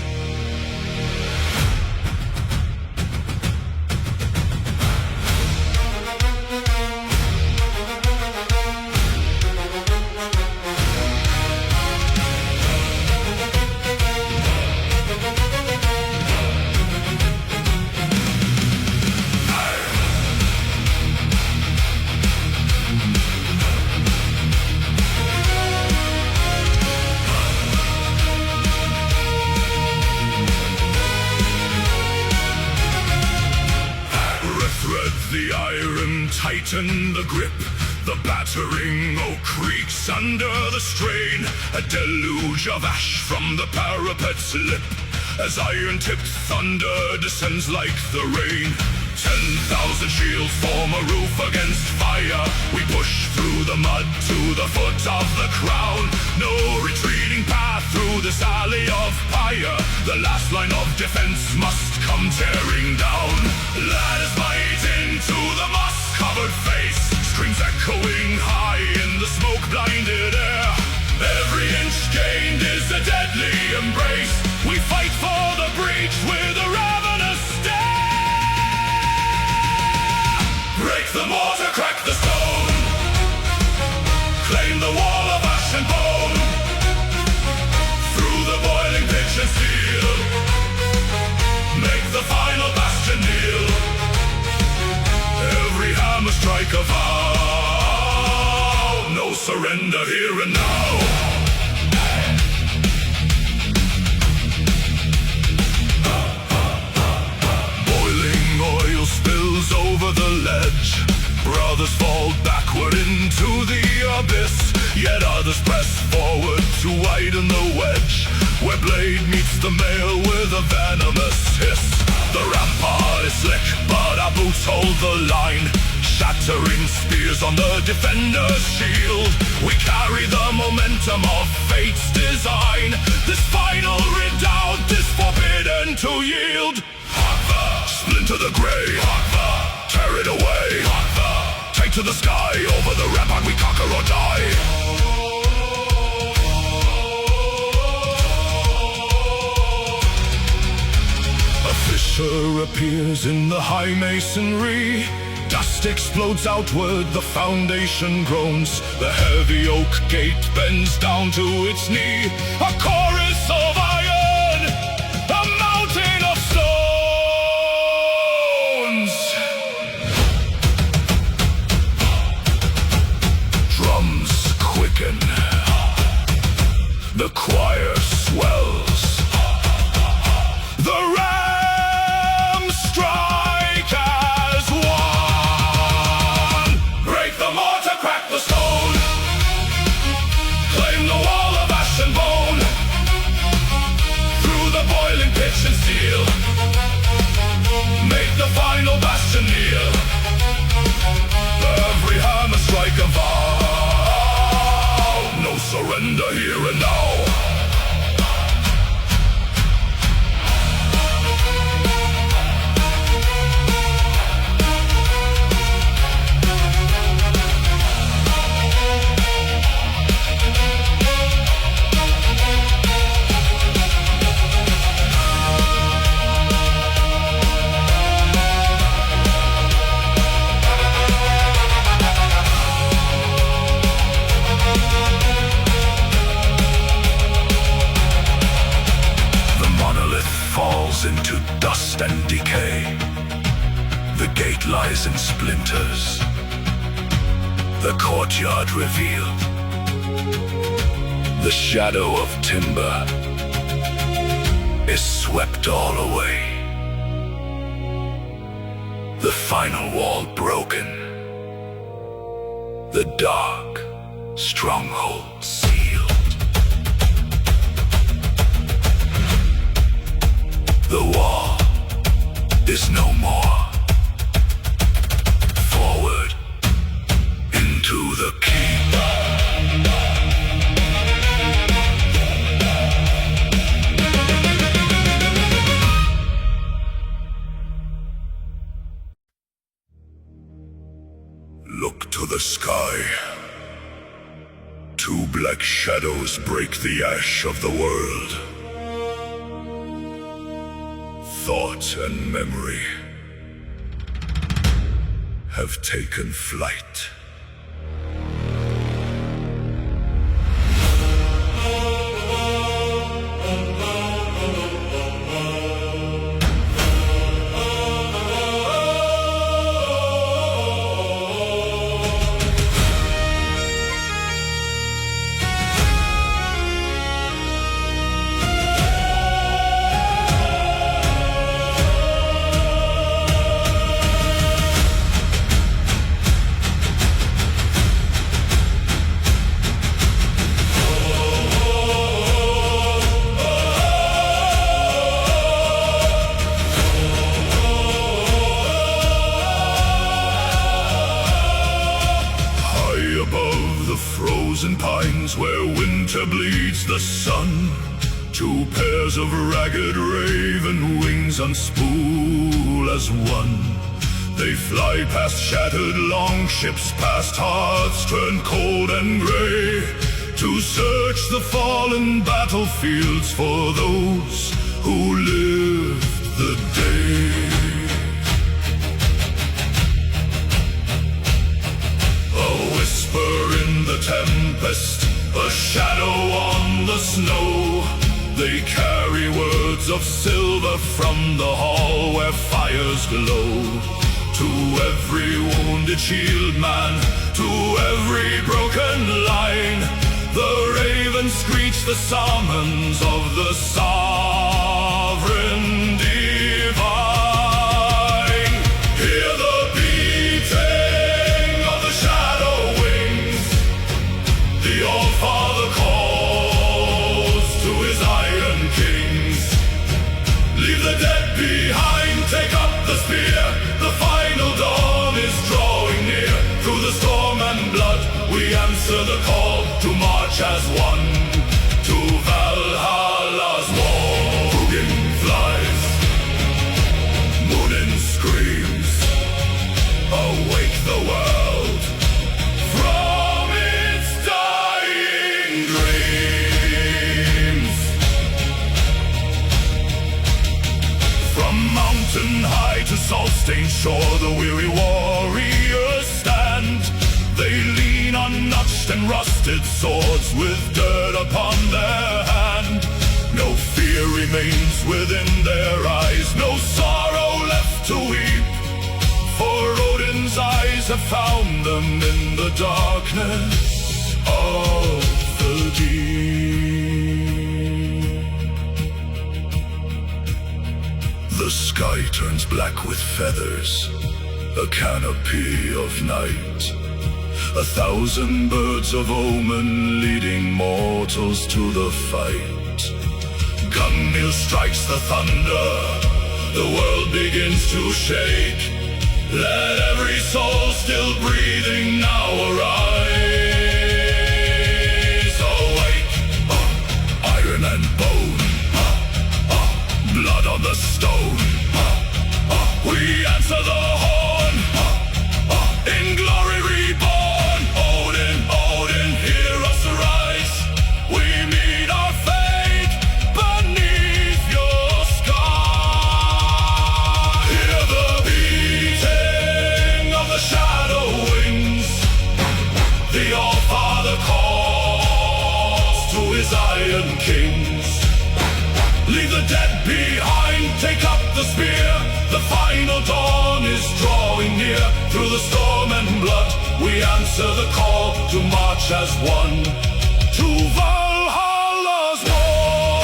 tighten the grip. The battering oak creaks under the strain. A deluge of ash from the parapet's lip, as iron-tipped thunder descends like the rain. 10,000 shields form a roof against fire. We push through the mud to the foot of the crown. No retreating path through this alley of fire. The last line of defense must come tearing down. Ladders bite into the moss-covered face, screams echoing high in the smoke-blinded air. Every inch gained is a deadly embrace. We fight for the breach with a ravenous stare. Break the mortar, crack the stone, claim the wall of ash and bone. Through the boiling pitch and steel, make the final bastion kneel. Every hammer strike a vow, no surrender here and now. Spills over the ledge. Brothers fall backward into the abyss, yet others press forward to widen the wedge, where blade meets the mail with a venomous hiss. The rampart is slick, but our boots hold the line, shattering spears on the defender's shield. We carry the momentum of fate's design. This final redoubt is forbidden to yield. Splinter the grey, tear it away, take to the sky. Over the rampart we conquer or die. A fissure appears in the high masonry. Dust explodes outward, the foundation groans. The heavy oak gate bends down to its knee. A chorus of iron, a mountain of stone. The choir swells. The rams strike as one. Break the mortar, crack the stone, claim the wall of ash and bone. Through the boiling pitch and steel, make the final bastion kneel. Every hammer strike a vow, no surrender here and now. Into dust and decay. The gate lies in splinters, the courtyard revealed. The shadow of timber is swept all away. The final wall broken, the dark stronghold sealed. The wall is no more. Forward into the keep. Look to the sky. Two black shadows break the ash of the world. Thought and memory have taken flight. the frozen pines where winter bleeds the sun. Two pairs of ragged raven wings unspool as one. They fly past shattered longships, past hearts turned cold and gray, to search the fallen battlefields for those who lived the day. A whisper in the tempest, a shadow on the snow. They carry words of silver from the hall where fires glow. To every wounded shield man, to every broken line, the ravens screech the summons of the sovereign divine. Hear the beating of the shadow wings. The All-Father calls to his iron kings. Leave the dead behind, take up the spear. The final dawn is drawing near. Through the storm and blood, we answer the call to march as one to Valhalla's wall. Hugin flies, Munin screams, awake the world from its dying dreams. From mountain high to salt-stained shore, the weary warriors stand. They lean on notched and rusted swords with dirt upon their hand. No fear remains within their eyes, no sorrow left to weep, for Odin's eyes have found them in the darkness of the deep. The sky turns black with feathers, a canopy of night. 1,000 birds of omen leading mortals to the fight. Gunmeal strikes the thunder, the world begins to shake. Let every soul still breathing now arise. Awake, iron and bone, blood on the stone. We answer the horn, in glory reborn. Kings, leave the dead behind, take up the spear. The final dawn is drawing near. Through the storm and blood, we answer the call to march as one to Valhalla's wall.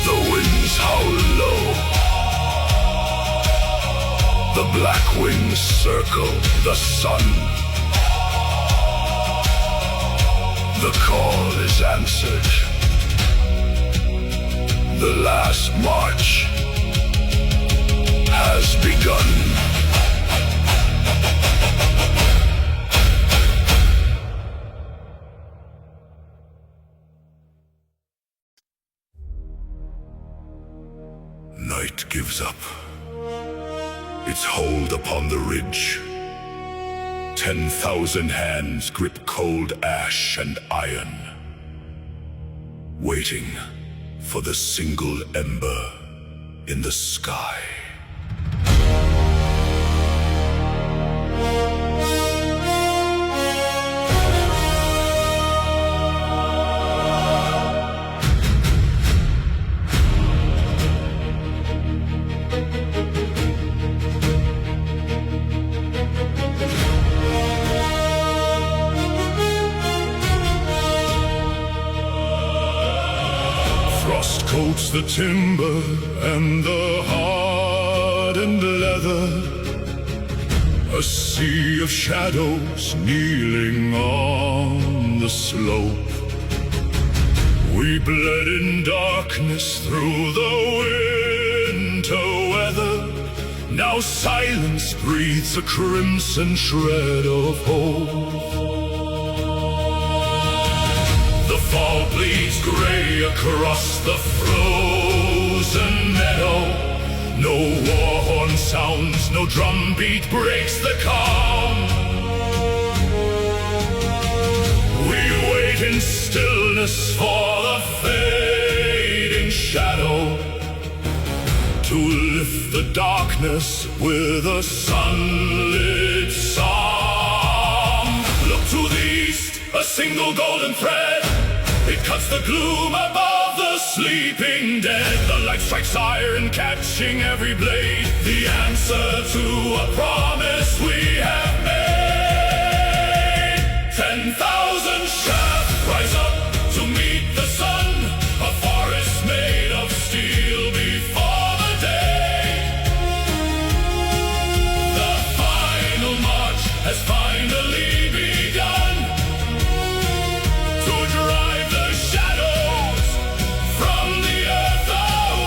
The winds howl low, the black wings circle the sun. The call is answered. The last march has begun. Night gives up its hold upon the ridge. 10,000 hands grip cold ash and iron, waiting for the single ember in the sky. Frost coats the timber and the hardened leather. A sea of shadows kneeling on the slope. We bled in darkness through the winter weather. Now silence breathes a crimson shred of hope. The fall bleeds gray across the frozen meadow. No war horn sounds, no drumbeat breaks the calm. We wait in stillness for the fading shadow to lift the darkness with a sunlit song. Look to the east, a single golden thread. It cuts the gloom above the sleeping dead. The light strikes iron, catching every blade. The answer to a promise we have made. 10,000 shafts rise up to meet the sun. A forest made of steel before the day. The final march has finally begun to drive the shadows from the earth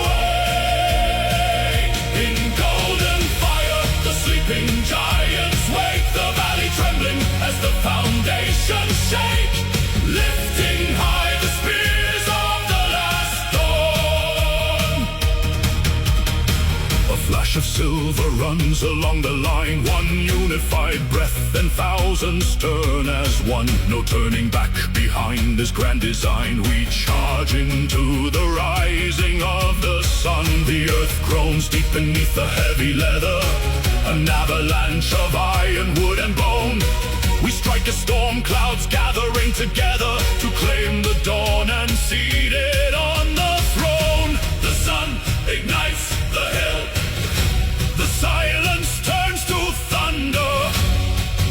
away. In golden fire, the sleeping giants wake, the valley trembling as the foundations shake, lifting high the spears of the last dawn. A flash of silver runs along the line, one unified breath, then thousands turn as one. No turning back behind this grand design. We charge into the rising of the sun. The earth groans deep beneath the heavy leather, an avalanche of iron, wood and bone. We strike as storm clouds gathering together to claim the dawn and seated on the throne. The sun ignites the hill. The silence turns to thunder.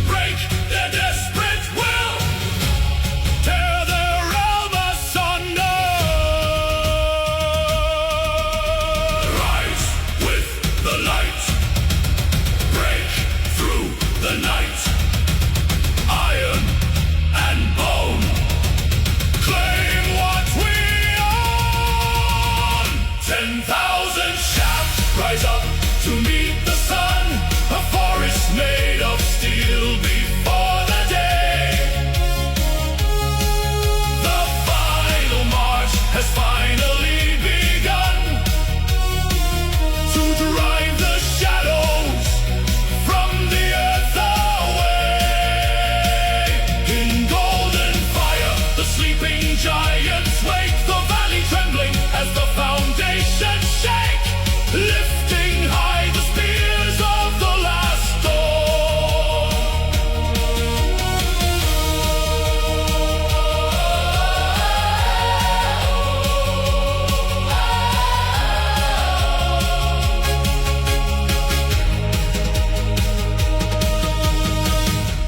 Break their desperate will. Tear their realm asunder. Rise with the light. Break through the night. Iron and bone. Claim what we own. 10,000 shafts rise up to meet the sun. A forest made of steel before the day. The final march has finally begun to drive the shadows from the earth away. In golden fire, the sleeping giants wake, the valley trembling as the foundations shake, lifting high the spears of the last dawn.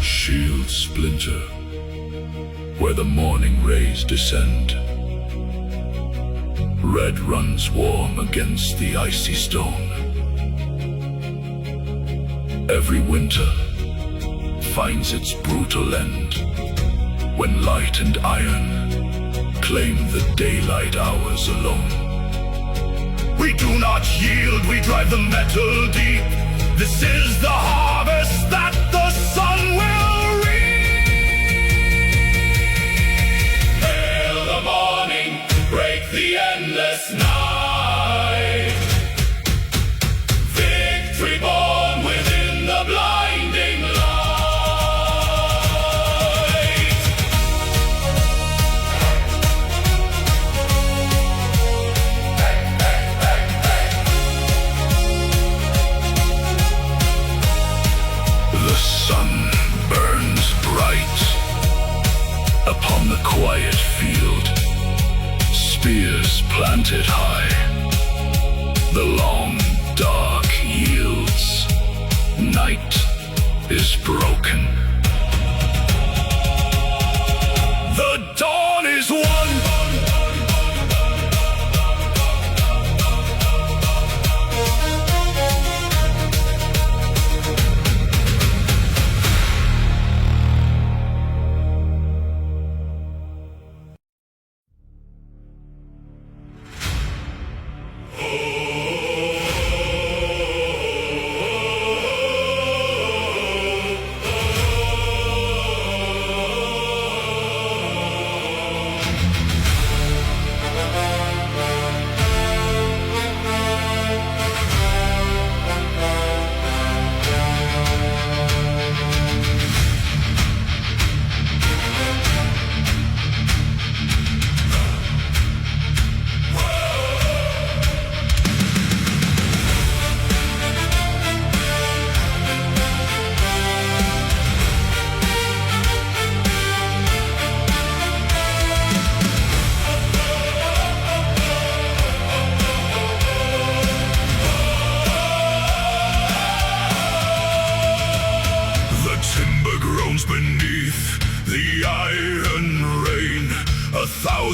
Shields splinter where the morning rays descend. Red runs warm against the icy stone. Every winter finds its brutal end when light and iron claim the daylight hours alone. We do not yield, we drive the metal deep. This is the harvest that the sun will reap. Hail the morning, break the endless night. Victory born within the blinding light. The sun burns bright upon the quiet field. Spears planted high, the long dark yields. Night is broken. The dawn is won.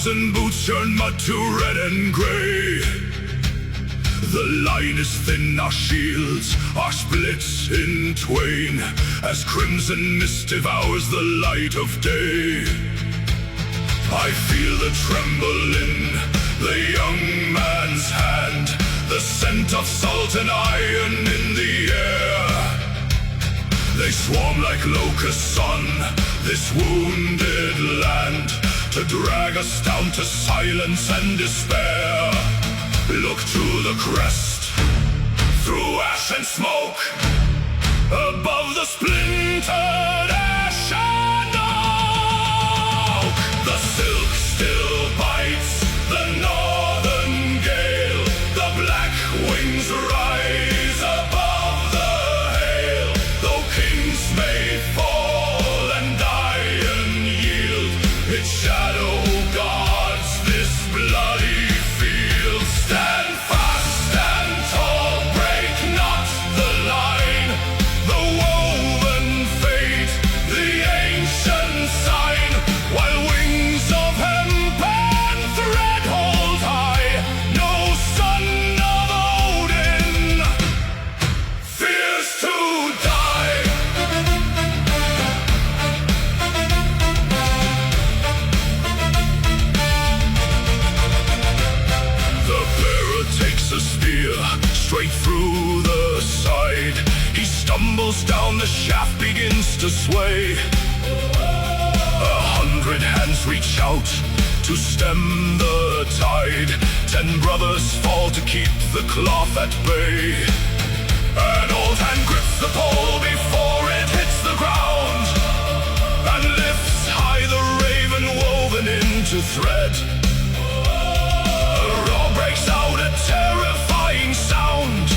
1,000 boots turn mud to red and gray. The line is thin, our shields are split in twain, as crimson mist devours the light of day. I feel the tremble in the young man's hand, the scent of salt and iron in the air. They swarm like locusts on this wounded land, to drag us down to silence and despair. Look to the crest, through ash and smoke, above the splintered ash and oak. The silk still bites the northern gale, the black wings rise above the hail. Though kings may fall and iron yield, its shadow guards this bloody field. Stand fast, stand tall, break not the line, the woven fate, the ancient sign. While wings of hemp and thread hold high, no son of Odin fears to die. The bearer takes a spear straight through the side. He stumbles down, the shaft begins to sway. 100 hands reach out to stem the tide. 10 brothers fall to keep the cloth at bay. An old hand grips the pole before it hits the ground, and lifts high the raven woven into thread. A roar breaks out, a terrifying sound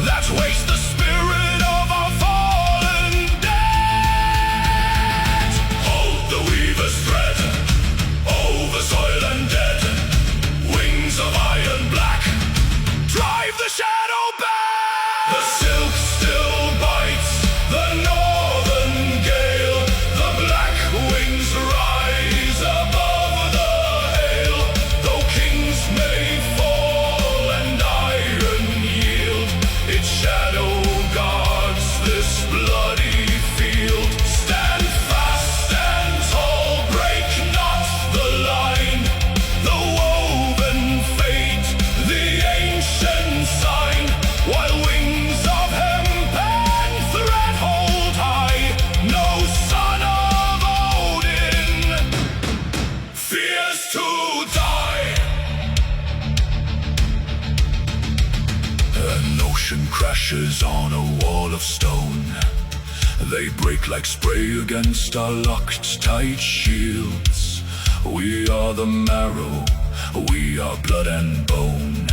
that wakes the spirit of our fallen dead. Hold the weaver's thread over soil and dead. Wings of iron black drive the shadow back. The silk still bites the northern gale, the black wings rise above the hail. Though kings may fall and iron yield, its shadow guards this bloody field. Stand fast, stand tall, break not the line, the woven fate, the ancient sign. While wings of hemp and thread hold high, no son of Odin fears to die. An ocean crashes on a wall of stone. They break like spray against our locked tight shields. We are the marrow, we are blood and bone.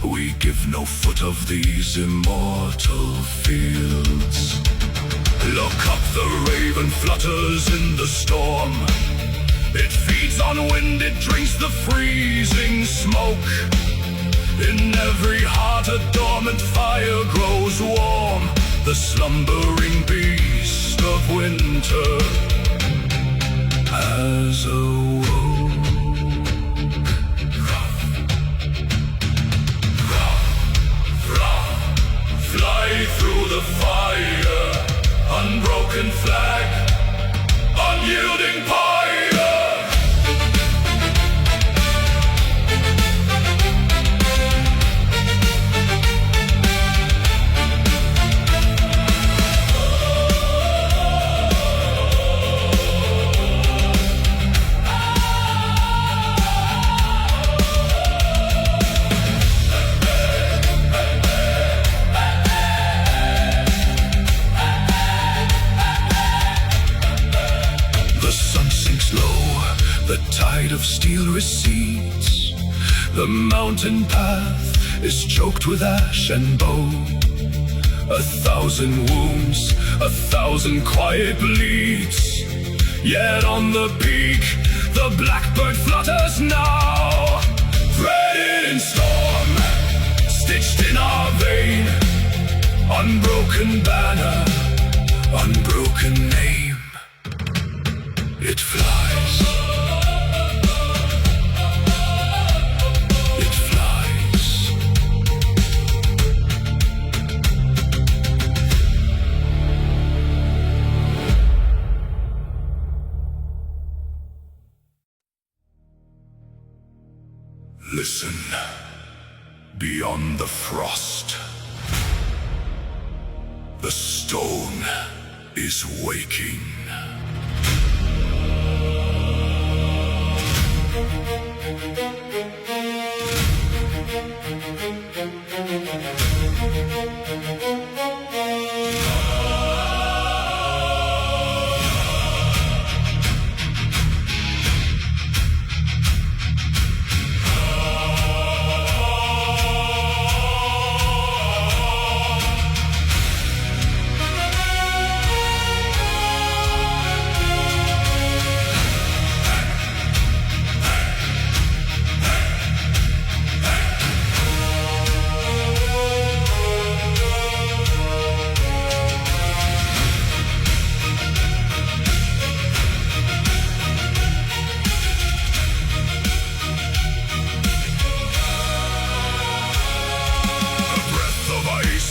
We give no foot of these immortal fields. Look up, the raven flutters in the storm. It feeds on wind, it drinks the freezing smoke. In every heart a dormant fire grows warm. The slumbering beast of winter has awoke. Fly through the fire, unbroken flag, unyielding pyre. The tide of steel recedes. The mountain path is choked with ash and bone. 1,000 wounds, 1,000 quiet bleeds. Yet on the peak, the blackbird flutters now. Threaded in storm, stitched in our vein. Unbroken banner, unbroken name. It flies frost. The stone is waking.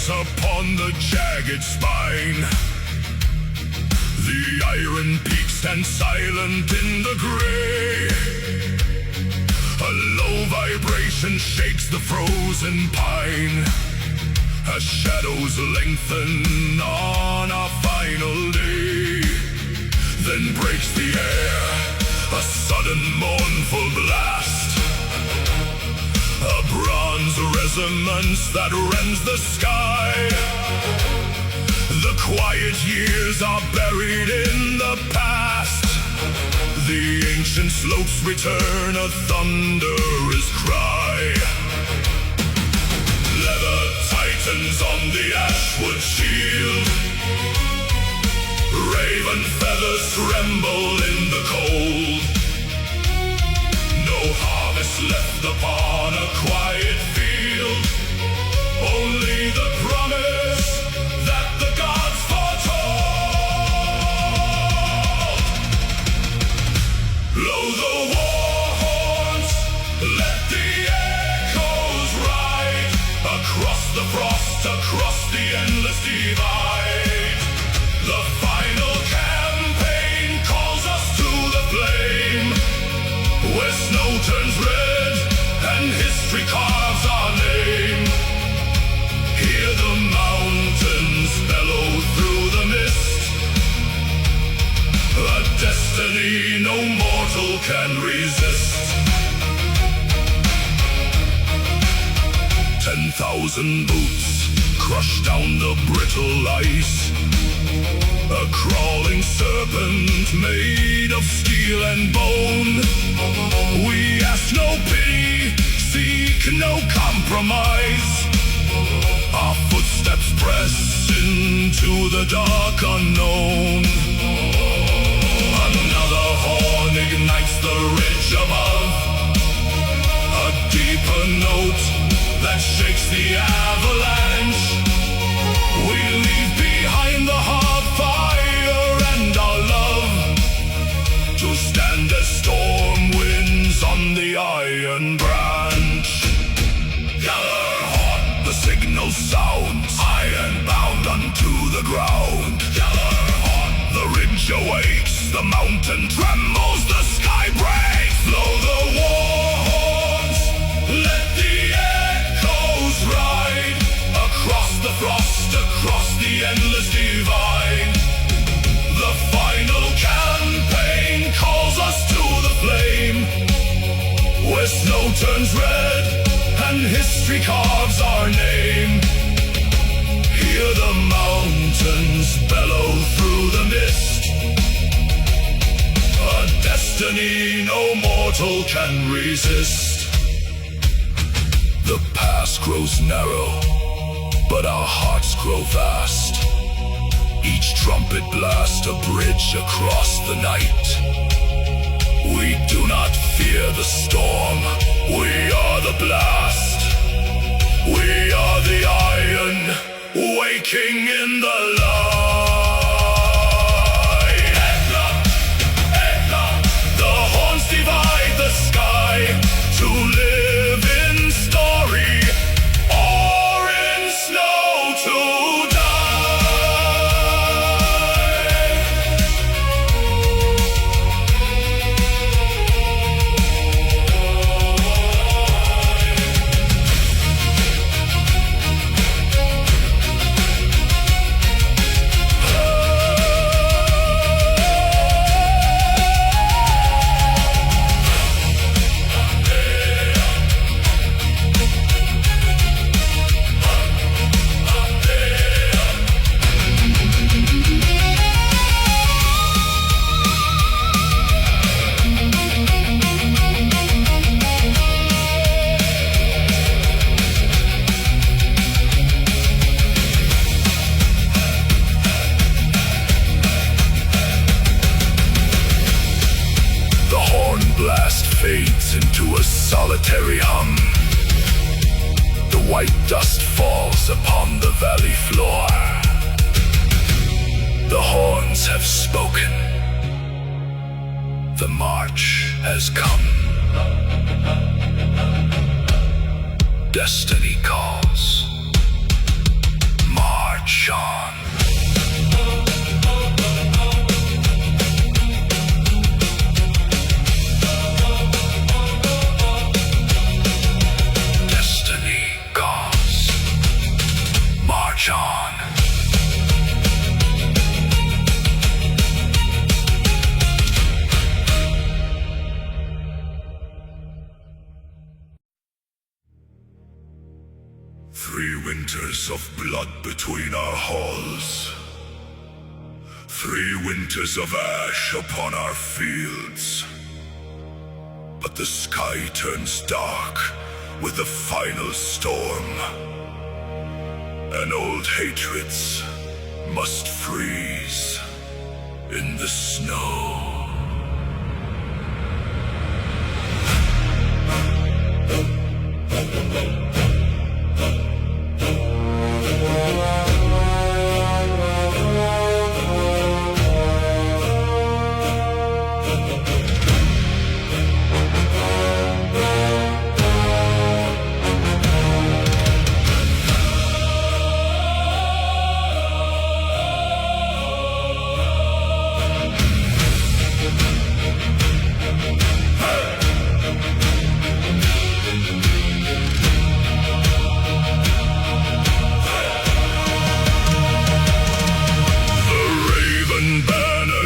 Upon the jagged spine, the iron peak stands silent in the gray. A low vibration shakes the frozen pine as shadows lengthen on our final day. Then breaks the air a sudden mournful blast, a bronze resonance that rends the sky. The quiet years are buried in the past. The ancient slopes return a thunderous cry. Leather tightens on the ashwood shield. Raven feathers tremble in the cold. No harvest left upon a quiet field, only the promise that the gods foretold. Blow the war horns, let the echoes ride across the frost, across the endless divide. The final campaign calls us to the flame, where snow turns red and history carves our name. Hear the mountains bellow through the mist, a destiny no mortal can resist. 10,000 boots crush down the brittle ice, a crawling serpent made of steel and bone. We ask no pity, seek no compromise. Our footsteps press into the dark unknown. Another horn ignites the ridge above, a deeper note that shakes the avalanche. We leave behind the heart fire and our love, to stand as storm winds on the iron branch. Gather hot, the signal sounds, iron bound unto the ground. Gather hot, the ridge awakes, the mountain trembles, the sky breaks. Blow the war horns, let the echoes ride across the frost, across the endless divide. The final campaign calls us to the flame, where snow turns red and history carves our name. Hear the mountains bellow through the mist, a destiny no mortal can resist. The past grows narrow, but our hearts grow vast. Each trumpet blast a bridge across the night. We do not fear the storm, we are the blast. We are the iron, waking in the light. Eggnog, eggnog, the horns divide the sky, to live in story or in snow to die. fades into a solitary hum. The white dust falls upon the valley floor. The horns have spoken. The march has come. Destiny calls. March on. Destiny calls. March on. Three winters of blood between our halls. 3 winters of ash upon our fields. But the sky turns dark with the final storm. And old hatreds must freeze in the snow.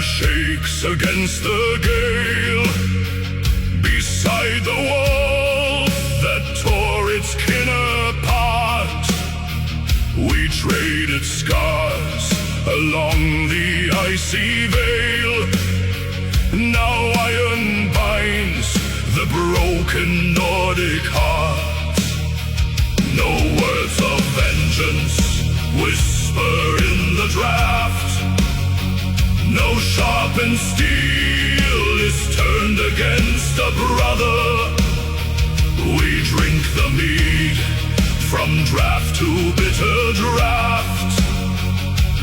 Shakes against the gale, beside the wall that tore its kin apart. We traded scars along the icy veil. Now iron binds the broken Nordic heart. No words of vengeance whisper in the draft. No sharpened steel is turned against a brother. We drink the mead from draft to bitter draft,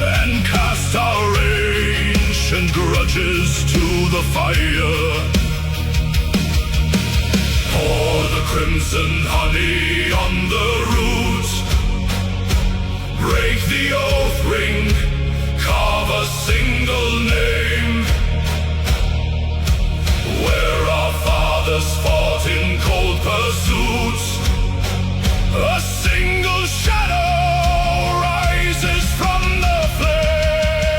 and cast our ancient grudges to the fire. Pour the crimson honey on the root. Break the oath ring. Carve a single name, where our fathers fought in cold pursuit. A single shadow rises from the flame.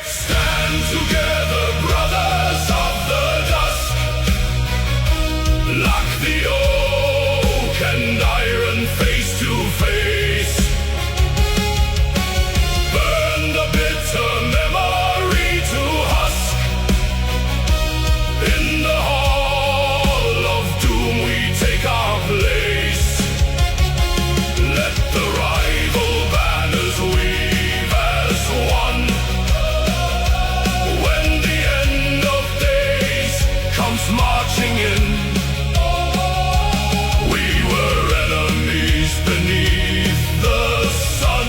Stand together, brothers of the dusk. Lock the oak and iron face to face. Marching in, we were enemies beneath the sun.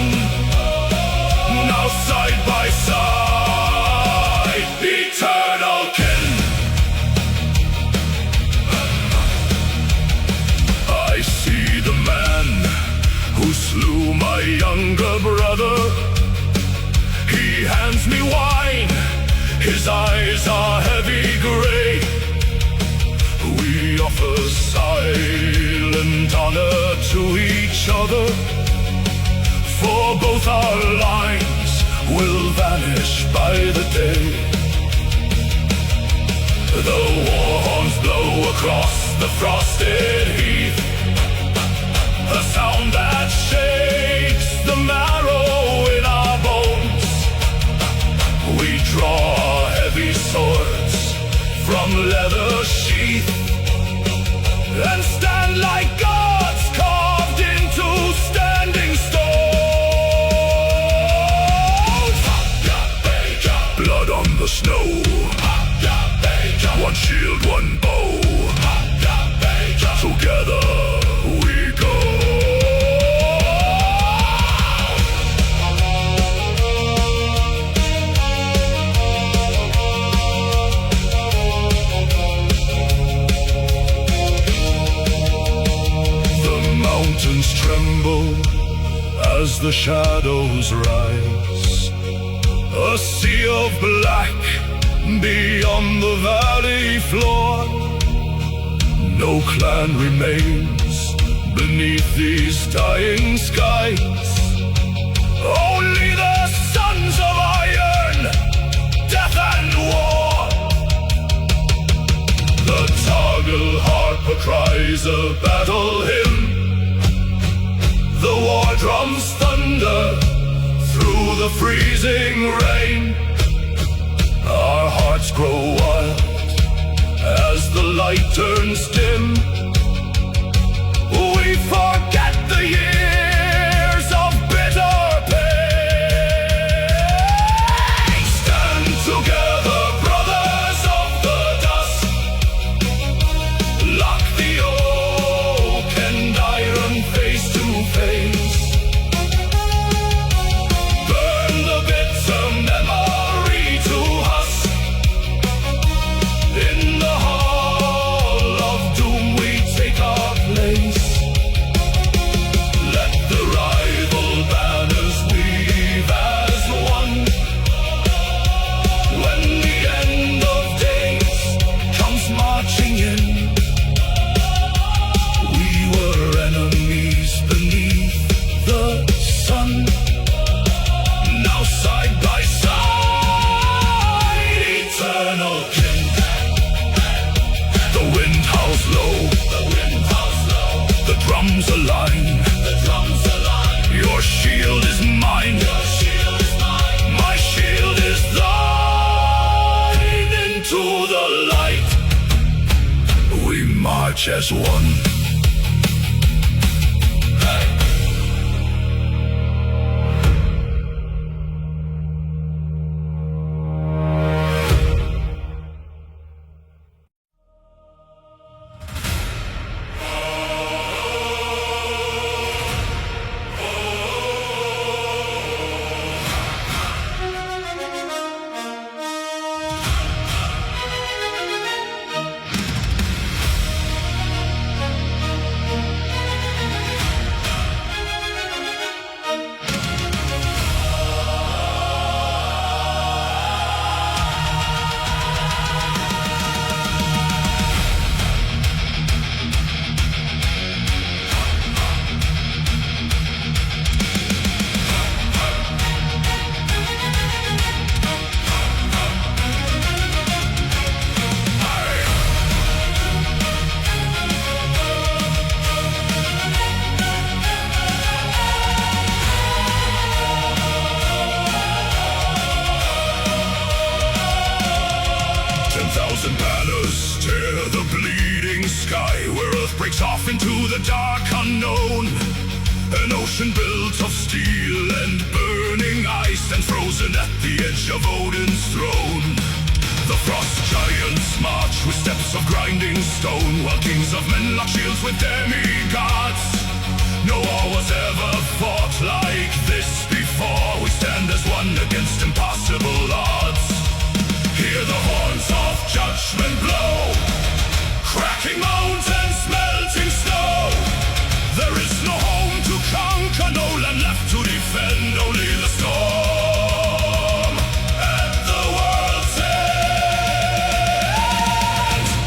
Now side by side, eternal kin. I see the man who slew my younger brother. He hands me wine, his eyes are heavy gray. We offer silent honor to each other, for both our lines will vanish by the day. The war horns blow across the frosted heath, a sound that shakes the marrow in our bones. We draw heavy swords from leather sheath, and stand like gods carved into standing stones. Blood on the snow, one shield, one trees tremble as the shadows rise. A sea of black beyond the valley floor. No clan remains beneath these dying skies. Only the sons of iron, death and war. The Toggle harper cries a battle hymn. The war drums thunder through the freezing rain. Our hearts grow wild as the light turns dim. We forget the years of bitter pain. Stand together, brothers of the dust. Lock the oak and iron face to face. Burn the bitter memory to husk. In the hall of doom we take our place. Let the rival banners weave as one. When the end of days comes marching in, we were enemies beneath the sun. Now side by side, eternal kin. The wind howls low, the wind howls low. The drums align, the drums align. Your shield is mine, your shield is mine. My shield is thine. Into the light, we march as one. Thousand banners tear the bleeding sky, where earth breaks off into the dark unknown. An ocean built of steel and burning ice, and frozen at the edge of Odin's throne. The frost giants march with steps of grinding stone, while kings of men lock shields with demigods. No war was ever fought like this before. We stand as one against impossible odds. Hear the horns of judgment blow, cracking mountains, melting snow. There is no home to conquer, no land left to defend, only the storm at the world's end.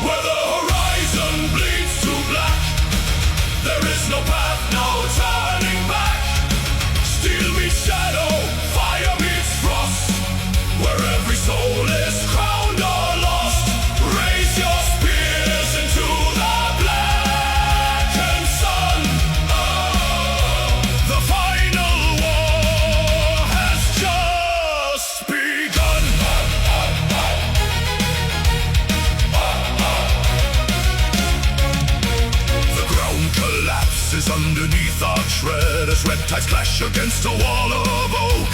Where the horizon bleeds to black, there is no path, no turning back. Steel meets shadow, fire meets frost. Where every soul is crowned or lost, raise your spears into the blackened sun. The final war has just begun. The ground collapses underneath our tread as red tides clash against a wall of oak.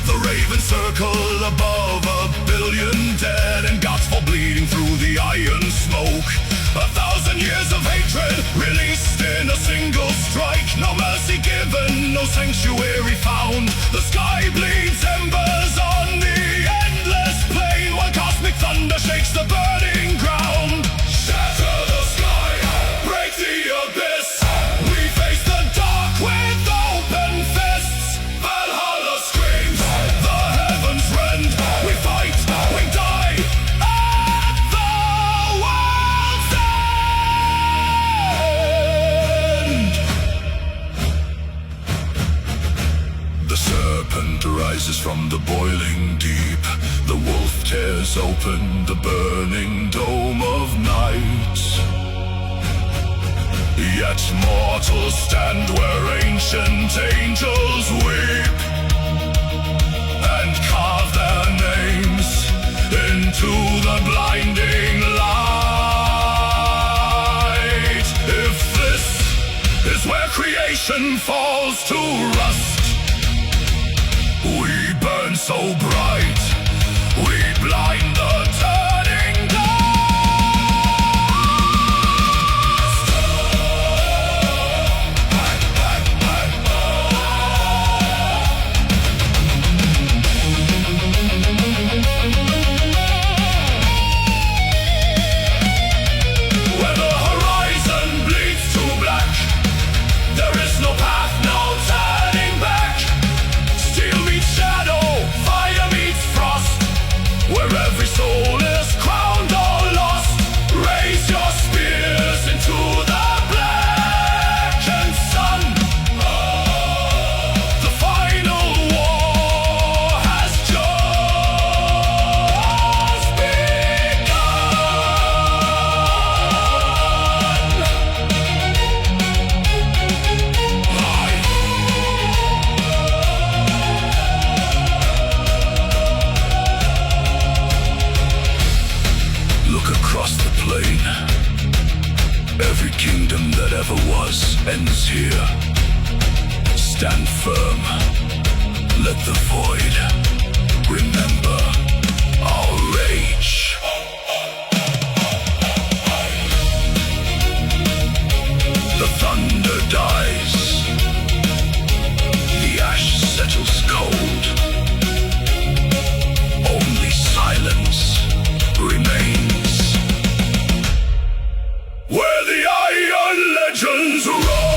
The ravens circle above 1 billion dead, and gods fall bleeding through the iron smoke. 1,000 years of hatred released in a single strike. No mercy given, no sanctuary found. The sky bleeds embers on the endless plain, while cosmic thunder shakes the burning ground. Shatter the sky, break the abyss. We face the rises from the boiling deep. The wolf tears open the burning dome of night. Yet mortals stand where ancient angels weep, and carve their names into the blinding light. If this is where creation falls to rust, we burn so bright, we blind the turning dust. Where the horizon bleeds to black, there is no path, no turning back. Steel meets shadow, fire meets frost. Where every soul is crowned or lost, raise your spears into the blackened sun. The final war has just begun. Look across the plain. Every kingdom that ever was ends here. Stand firm. Let the void remember our rage. The thunder dies. The ash settles cold. Only silence remains. Where the iron legends roll.